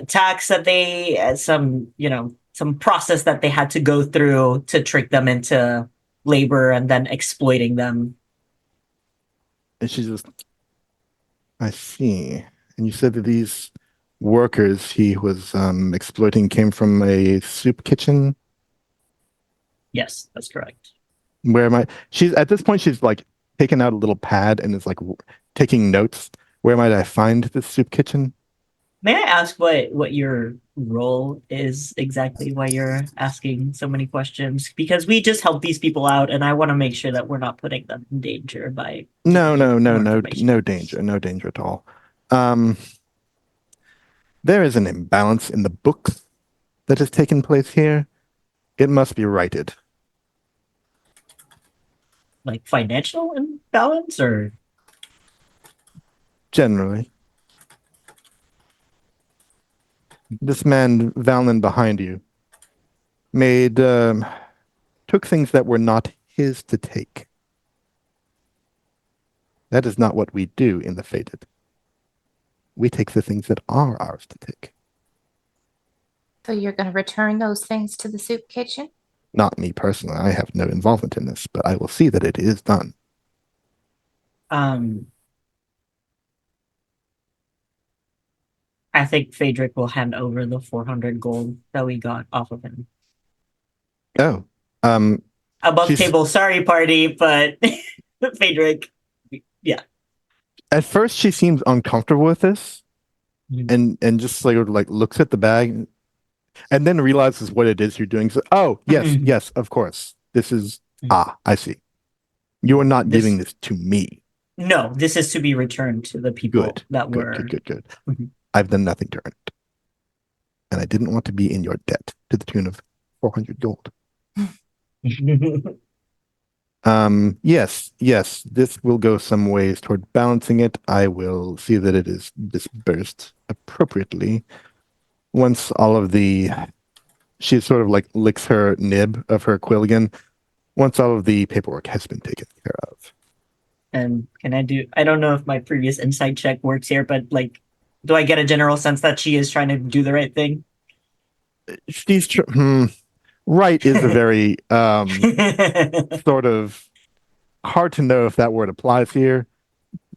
tax that they, some process that they had to go through to trick them into labor and then exploiting them. And she's just, I see. And you said that these workers he was exploiting came from a soup kitchen? Yes, that's correct. Where am I? She's at this point, she's taken out a little pad and is taking notes. Where might I find this soup kitchen? May I ask what your role is exactly, why you're asking so many questions? Because we just help these people out, and I want to make sure that we're not putting them in danger by... No danger at all. There is an imbalance in the books that has taken place here. It must be righted. Like financial imbalance, or... Generally. This man, Valnon, behind you, took things that were not his to take. That is not what we do in the Fated. We take the things that are ours to take. So you're going to return those things to the soup kitchen? Not me personally. I have no involvement in this, but I will see that it is done. I think Phaedric will hand over the 400 gold that we got off of him. Oh. Above table, sorry party, but Phaedric, yeah. At first she seems uncomfortable with this and just looks at the bag and then realizes what it is you're doing. So, oh, yes, of course. This is, I see. You are not giving this to me. No, this is to be returned to the people that were... Good. I've done nothing to earn it. And I didn't want to be in your debt to the tune of 400 gold. Yes, yes, this will go some ways toward balancing it. I will see that it is dispersed appropriately. Once all of the, she sort of like licks her nib of her quill again. Once all of the paperwork has been taken care of. And can I don't know if my previous insight check works here, but like, do I get a general sense that she is trying to do the right thing? She's right is a very sort of hard to know if that word applies here.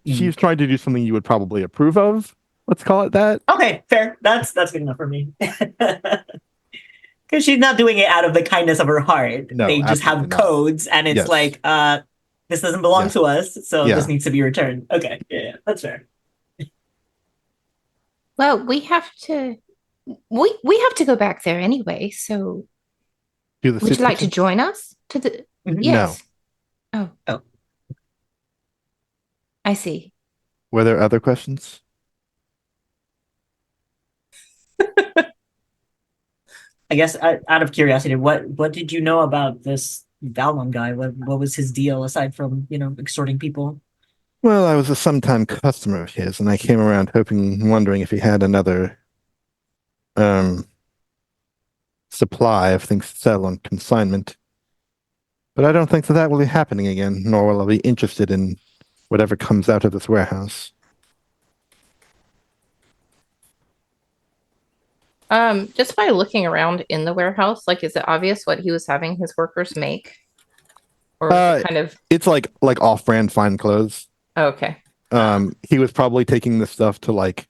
She's trying to do something you would probably approve of. Let's call it that. Okay, fair. That's good enough for me. Because she's not doing it out of the kindness of her heart. No, they just have absolutely not. codes, and it's Yes. like, this doesn't belong Yeah. to us, so Yeah. this needs to be returned. Okay, yeah, that's fair. Well, we have to go back there anyway, so Do the would you soup like to kitchen? join us to the Mhm. Yes. No. Oh. I see. Were there other questions? I guess out of curiosity, what did you know about this Valnon guy? What was his deal aside from extorting people? Well, I was a sometime customer of his, and I came around wondering if he had another supply of things to sell on consignment. But I don't think that will be happening again, nor will I be interested in whatever comes out of this warehouse. Just by looking around in the warehouse, like, is it obvious what he was having his workers make? Or is it kind of It's like off-brand fine clothes. okay. He was probably taking this stuff to like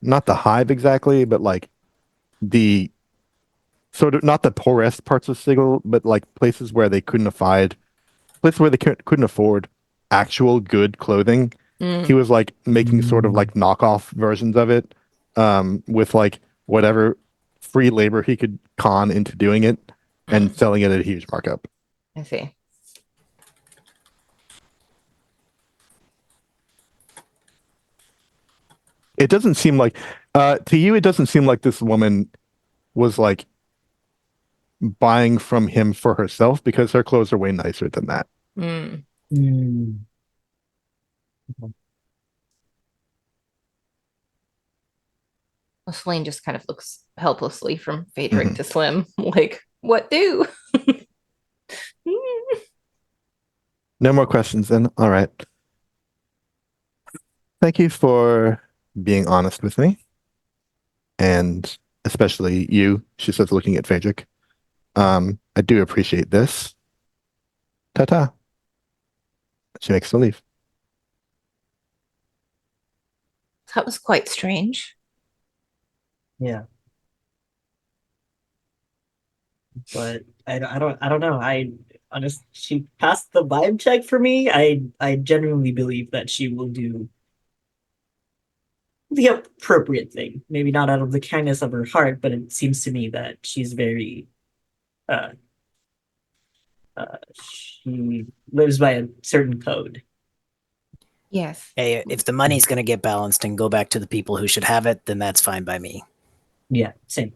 not the hive exactly, but like the sort of not the poorest parts of Sigil, but like places where they couldn't afford actual good clothing. He was like making sort of like knockoff versions of it, with like whatever free labor he could con into doing it and selling it at a huge markup. I see. It doesn't seem like to you it doesn't seem like this woman was like buying from him for herself, because her clothes are way nicer than that. Mm. Well, Celine just kind of looks helplessly from Phaedric to Slim, like, what do? No more questions then. All right. Thank you for being honest with me. And especially you, she says, looking at Phaedric. I do appreciate this. Ta-ta. She makes the leave. That was quite strange. Yeah. But I don't know. She passed the vibe check for me. I genuinely believe that she will do the appropriate thing. Maybe not out of the kindness of her heart, but it seems to me that she's very she lives by a certain code. Yes. Hey, if the money's going to get balanced and go back to the people who should have it, then that's fine by me. Yeah, same.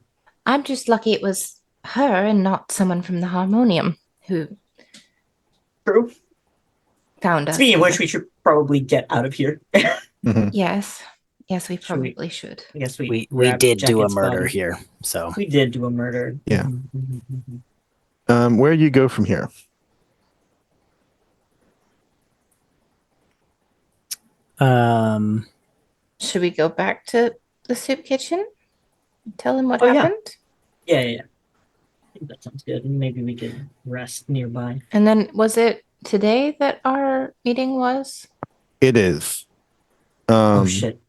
I'm just lucky it was her and not someone from the Harmonium who True. found us. Speaking of which, we should probably get out of here. Yes. Yes, we probably should. I guess We grabbed did do a Jacket's murder body. here, so We did do a murder. Yeah. Where do you go from here? Should we go back to the soup kitchen? Tell him what Oh, yeah. happened? Yeah. I think that sounds good. And maybe we can rest nearby. And then was it today that our meeting was? It is. Oh shit.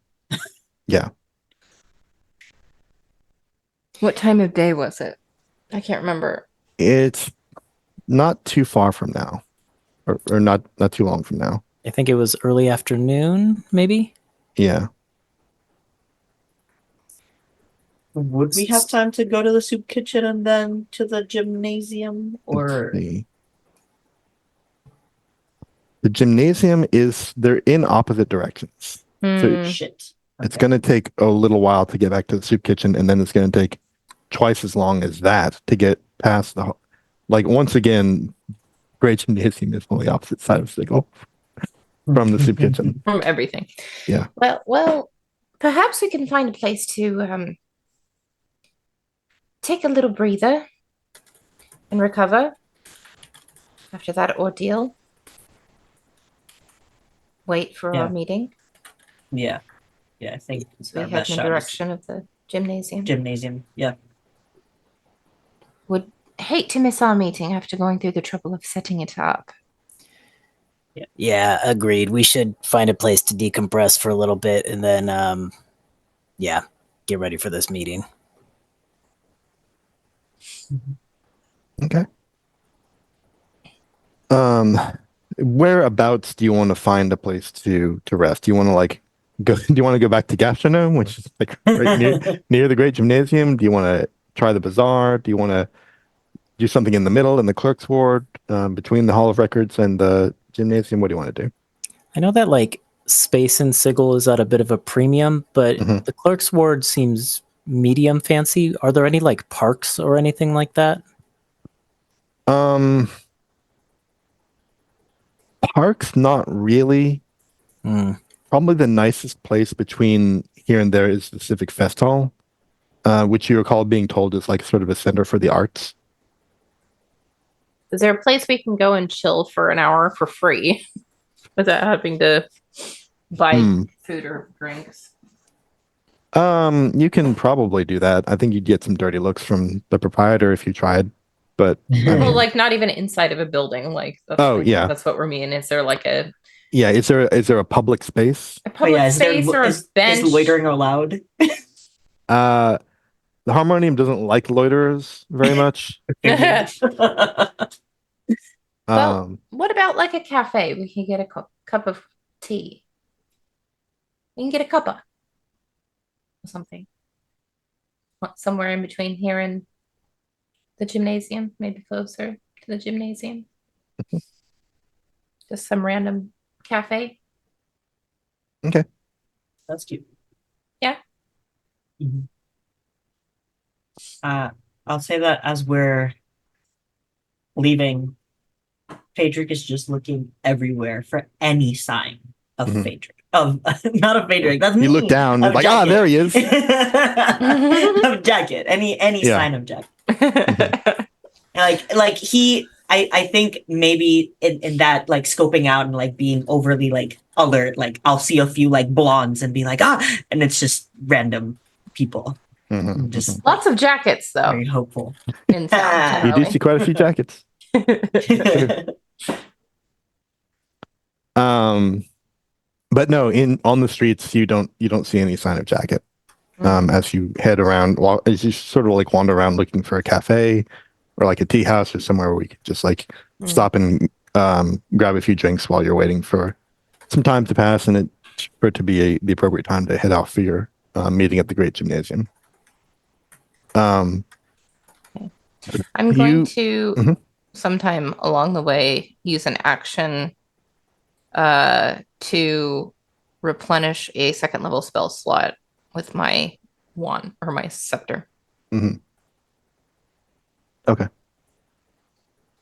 Yeah. What time of day was it? I can't remember. It's not too far from now. Or not too long from now. I think it was early afternoon, maybe. Yeah. Would we have time to go to the soup kitchen and then to the gymnasium? Or Let's see. The gymnasium they're in opposite directions. So shit. it's Okay. going to take a little while to get back to the soup kitchen, and then it's going to take twice as long as that to get past like once again, great gymnasium is on the opposite side of Sigil from the soup kitchen. From everything. Yeah. Well, perhaps we can find a place to take a little breather and recover after that ordeal. Wait for our Yeah. meeting. Yeah. Yeah, I think So we our head best in the shot is direction of the gymnasium. gymnasium. Yeah. Would hate to miss our meeting after going through the trouble of setting it up. Yeah, agreed. We should find a place to decompress for a little bit and then, yeah, get ready for this meeting. Okay. Whereabouts do you want to find a place to rest? Do you want to like go? Do you want to go back to Gastronome, which is like right near the Great Gymnasium? Do you want to try the bazaar? Do you want to do something in the middle in the clerk's ward between the Hall of Records and the gymnasium? What do you want to do? I know that like space in Sigil is at a bit of a premium, but Mhm. the clerk's ward seems medium fancy. Are there any like parks or anything like that? Parks, not really. Hmm. Probably the nicest place between here and there is the Civic Fest Hall, which you recall being told is like sort of a center for the arts. Is there a place we can go and chill for an hour for free without having to buy food or drinks? You can probably do that. I think you'd get some dirty looks from the proprietor if you tried, but I Well, mean, like not even inside of a building. Like that's, Oh, like, yeah. that's what we're meaning. Is there like a yeah, is there a public space? public is there- space or a bench? Is loitering allowed? The Harmonium doesn't like loiterers very much. Well, Um, what about like a cafe? We can get a cup of tea. We can get a cuppa or something. Somewhere in between here and the gymnasium, maybe closer to the gymnasium. Just some random cafe. That's cute. Yeah. Mhm. I'll say that as we're leaving, Phaedric is just looking everywhere for any sign of Mhm. Phaedric. Of Not of Phaedric. That's you me. look down, Of like, Jacket. there he is. Of Jacket. Any Yeah. sign of Jacket. Like he I think maybe in that like scoping out and like being overly like alert, like I'll see a few like blondes and be like, and it's just random people. Mhm, Just Lots of jackets though very hopeful. in town. You do see quite a few jackets. But no, on the streets you don't see any sign of Jacket. As you head around, as you sort of like wander around looking for a cafe or like a tea house or somewhere where we could just like stop and grab a few drinks while you're waiting for some time to pass and for it to be the appropriate time to head off for your meeting at the Great Gymnasium. I'm going to Mhm. sometime along the way use an action to replenish a second level spell slot with my wand or my scepter. Mhm. Okay.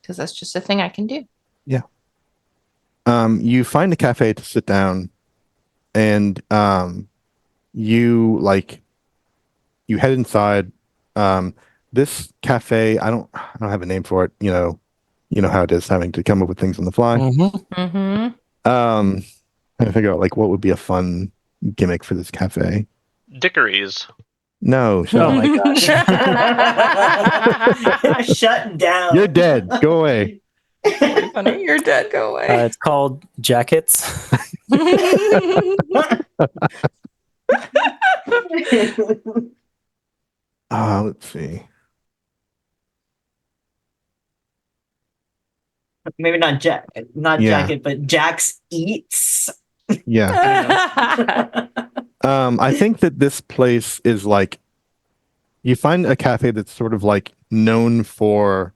Because that's just a thing I can do. You find a cafe to sit down and you head inside. This cafe, I don't have a name for it. You know how it is having to come up with things on the fly. Mm-hmm. Trying to figure out like what would be a fun gimmick for this cafe. Dickories. No, shut Oh up. my gosh. Shut down. You're dead. Go away. Pretty funny. You're dead. Go away. It's called jackets. Let's see. Maybe not Yeah. Jacket, but Jax Eats. Yeah. I think that this place is like you find a cafe that's sort of like known for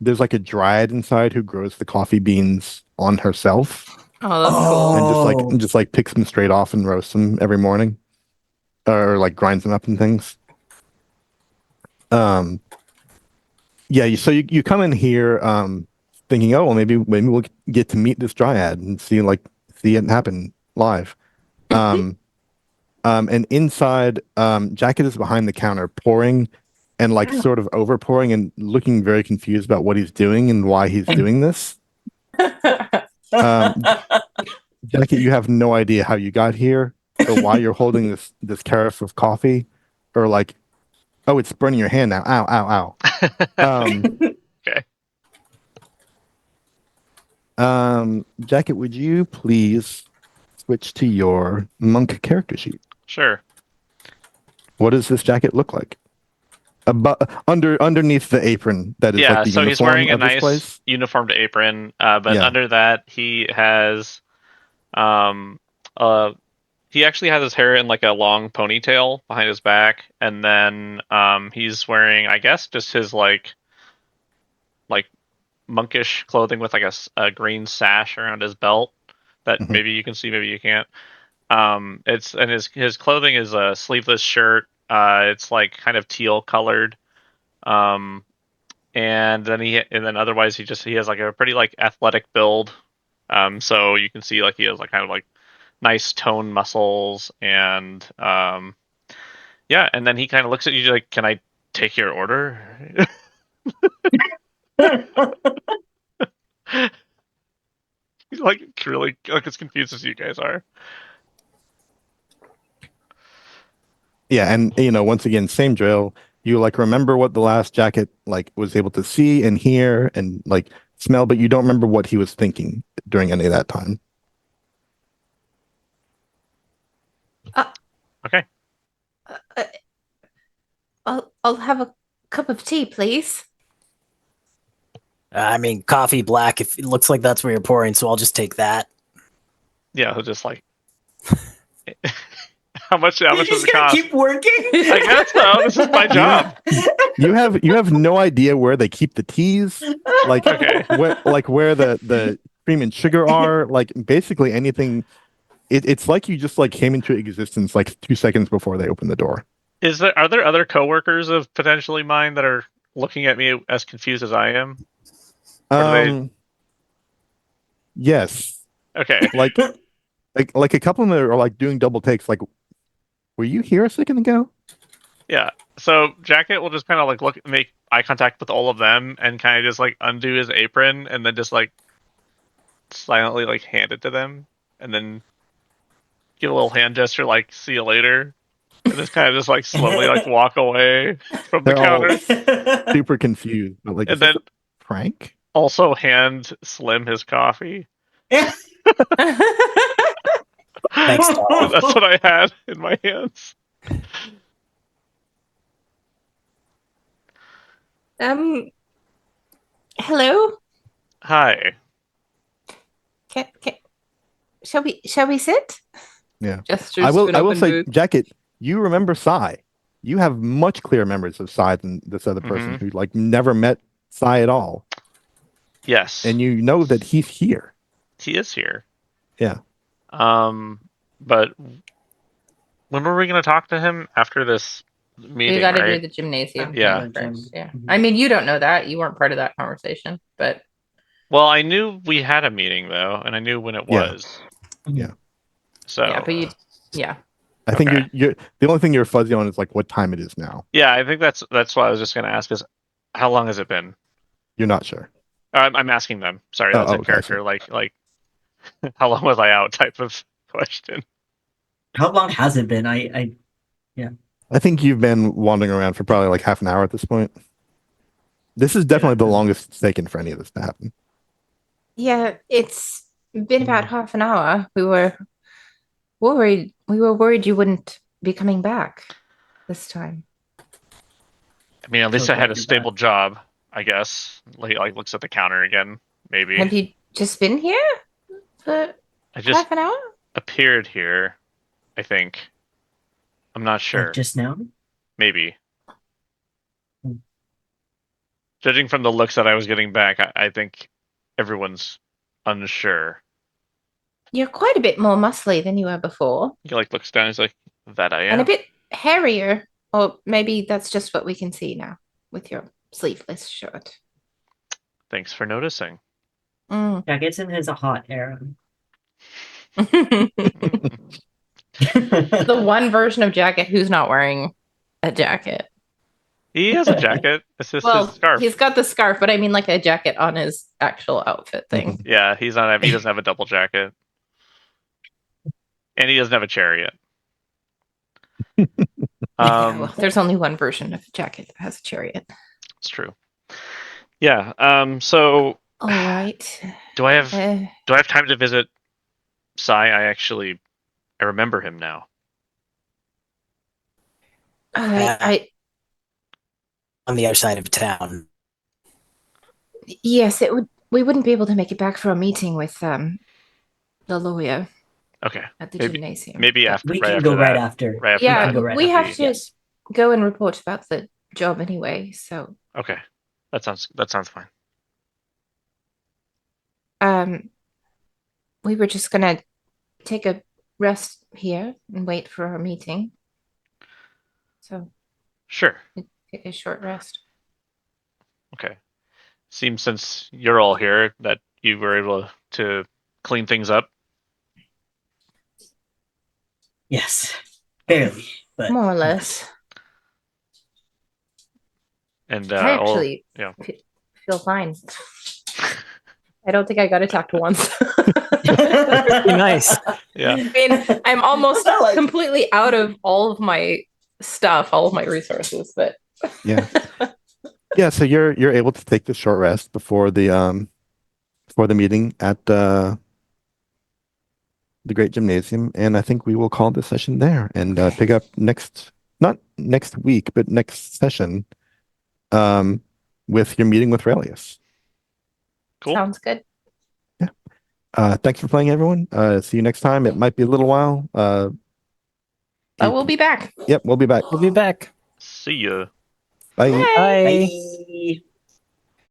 there's like a dryad inside who grows the coffee beans on herself Oh, that's cool. and just like picks them straight off and roasts them every morning or like grinds them up and things. Yeah, so you come in here thinking, oh, well, maybe we'll get to meet this dryad and see it happen live. And inside, Jacket is behind the counter pouring and sort of over pouring and looking very confused about what he's doing and why he's doing this. Jacket, you have no idea how you got here or why you're holding this carafe of coffee, or oh, it's burning your hand now. Ow, ow, ow. Okay. Jacket, would you please switch to your monk character sheet? Sure. What does this jacket look like? Underneath the apron that is Yeah, the so he's uniform wearing a of this nice place. uniformed apron, but Yeah. under that he has he actually has his hair in a long ponytail behind his back, and then he's wearing, I guess, just his like monkish clothing with a green sash around his belt that Mhm. maybe you can see, maybe you can't. His clothing is a sleeveless shirt. It's kind of teal colored. And then otherwise he has a pretty athletic build. So you can see he has kind of nice toned muscles, and yeah, and then he kind of looks at you like, "Can I take your order?" He's really as confused as you guys are. Yeah, and once again, same drill. You remember what the last jacket was able to see and hear and smell, but you don't remember what he was thinking during any of that time. Okay. I'll have a cup of tea, please. I mean, coffee black. If it looks like that's where you're pouring, so I'll just take that. Yeah, he'll just how much You're does just it gonna cost? keep working? I guess so. This is my job. You have no idea where they keep the teas, Okay. where the cream and sugar are, basically anything. It's like you just came into existence 2 seconds before they opened the door. Are there other coworkers of potentially mine that are looking at me as confused as I am? Or do they... Yes. Okay. Like a couple of them are doing double takes. Were you here a second ago? Yeah. So Jacket will just kind of make eye contact with all of them and kind of just undo his apron and then just silently hand it to them, and then give a little hand gesture see you later, and just kind of just slowly walk away from the They're all counter. super confused. But And is this then a prank? also hand Slim his coffee. Thanks, Tom. That's what I had in my hands. Hello. Hi. Can, shall we sit? Yeah. Gestures. I will to an say, open booth. Jacket, you remember Sai. You have much clearer memories of Sai than this other person who never met Sai at all. Yes. And you know that he's here. He is here. Yeah. But when were we going to talk to him after this meeting? We got to right? do the gymnasium. Yeah. First. Yeah. I mean, you don't know that. You weren't part of that conversation, but. Well, I knew we had a meeting though, and I knew when it was. Yeah. So. Yeah, but you. Yeah. I think you're the only thing you're fuzzy on is what time it is now. Yeah, I think that's what I was just going to ask is how long has it been? You're not sure. I'm asking them. Sorry, that's a character. Gotcha. How long was I out type of question. How long has it been? I think you've been wandering around for probably half an hour at this point. This is definitely the longest it's taken for any of this to happen. Yeah, it's been about half an hour. We were worried. We were worried you wouldn't be coming back this time. I mean, at least I had a stable job, I guess. Looks at the counter again, maybe. Have you just been here for half an hour? Appeared here, I think. I'm not sure. Just now? Maybe. Judging from the looks that I was getting back, I think everyone's unsure. You're quite a bit more muscly than you were before. He looks down. He's like, "That I am," and a bit hairier. Or maybe that's just what we can see now with your sleeveless shirt. Thanks for noticing. Mm. Jacketson has a hot era. The one version of Jacket who's not wearing a jacket. He has a jacket. It's just his Well, scarf. he's got the scarf, but I mean like a jacket on his actual outfit thing. Yeah, he's not. He doesn't have a double jacket, and he doesn't have a chariot. Yeah, well, there's only one version of a jacket that has a chariot. It's true. Yeah. So All right. do I have time to visit Sai? I remember him now. I On the other side of town. yes, it would. We wouldn't be able to make it back for a meeting with the lawyer Okay. at the Maybe- gymnasium. Maybe But- after. We right can after go that. right after. Right after Yeah, that. go right we would have be- to Yes. go and report about the job anyway. So, Okay. That sounds fine. we were just gonna take a rest here and wait for our meeting. So, Sure. take a short rest. Okay. Seems since you're all here that you were able to clean things up. Yes, barely, but More or less. And I actually yeah. feel fine. I don't think I got attacked once. Nice. Yeah. I mean, I'm almost I like- completely out of all of my stuff, all of my resources, but Yeah. Yeah, so you're able to take the short rest before the meeting at the Great Gymnasium, and I think we will call this session there and pick up not next week, but next session with your meeting with Relius. Cool. sounds good. Thanks for playing, everyone. See you next time. It might be a little while. But we'll be back. Yep, we'll be back. We'll be back. See ya. Bye. Bye. Bye. Bye.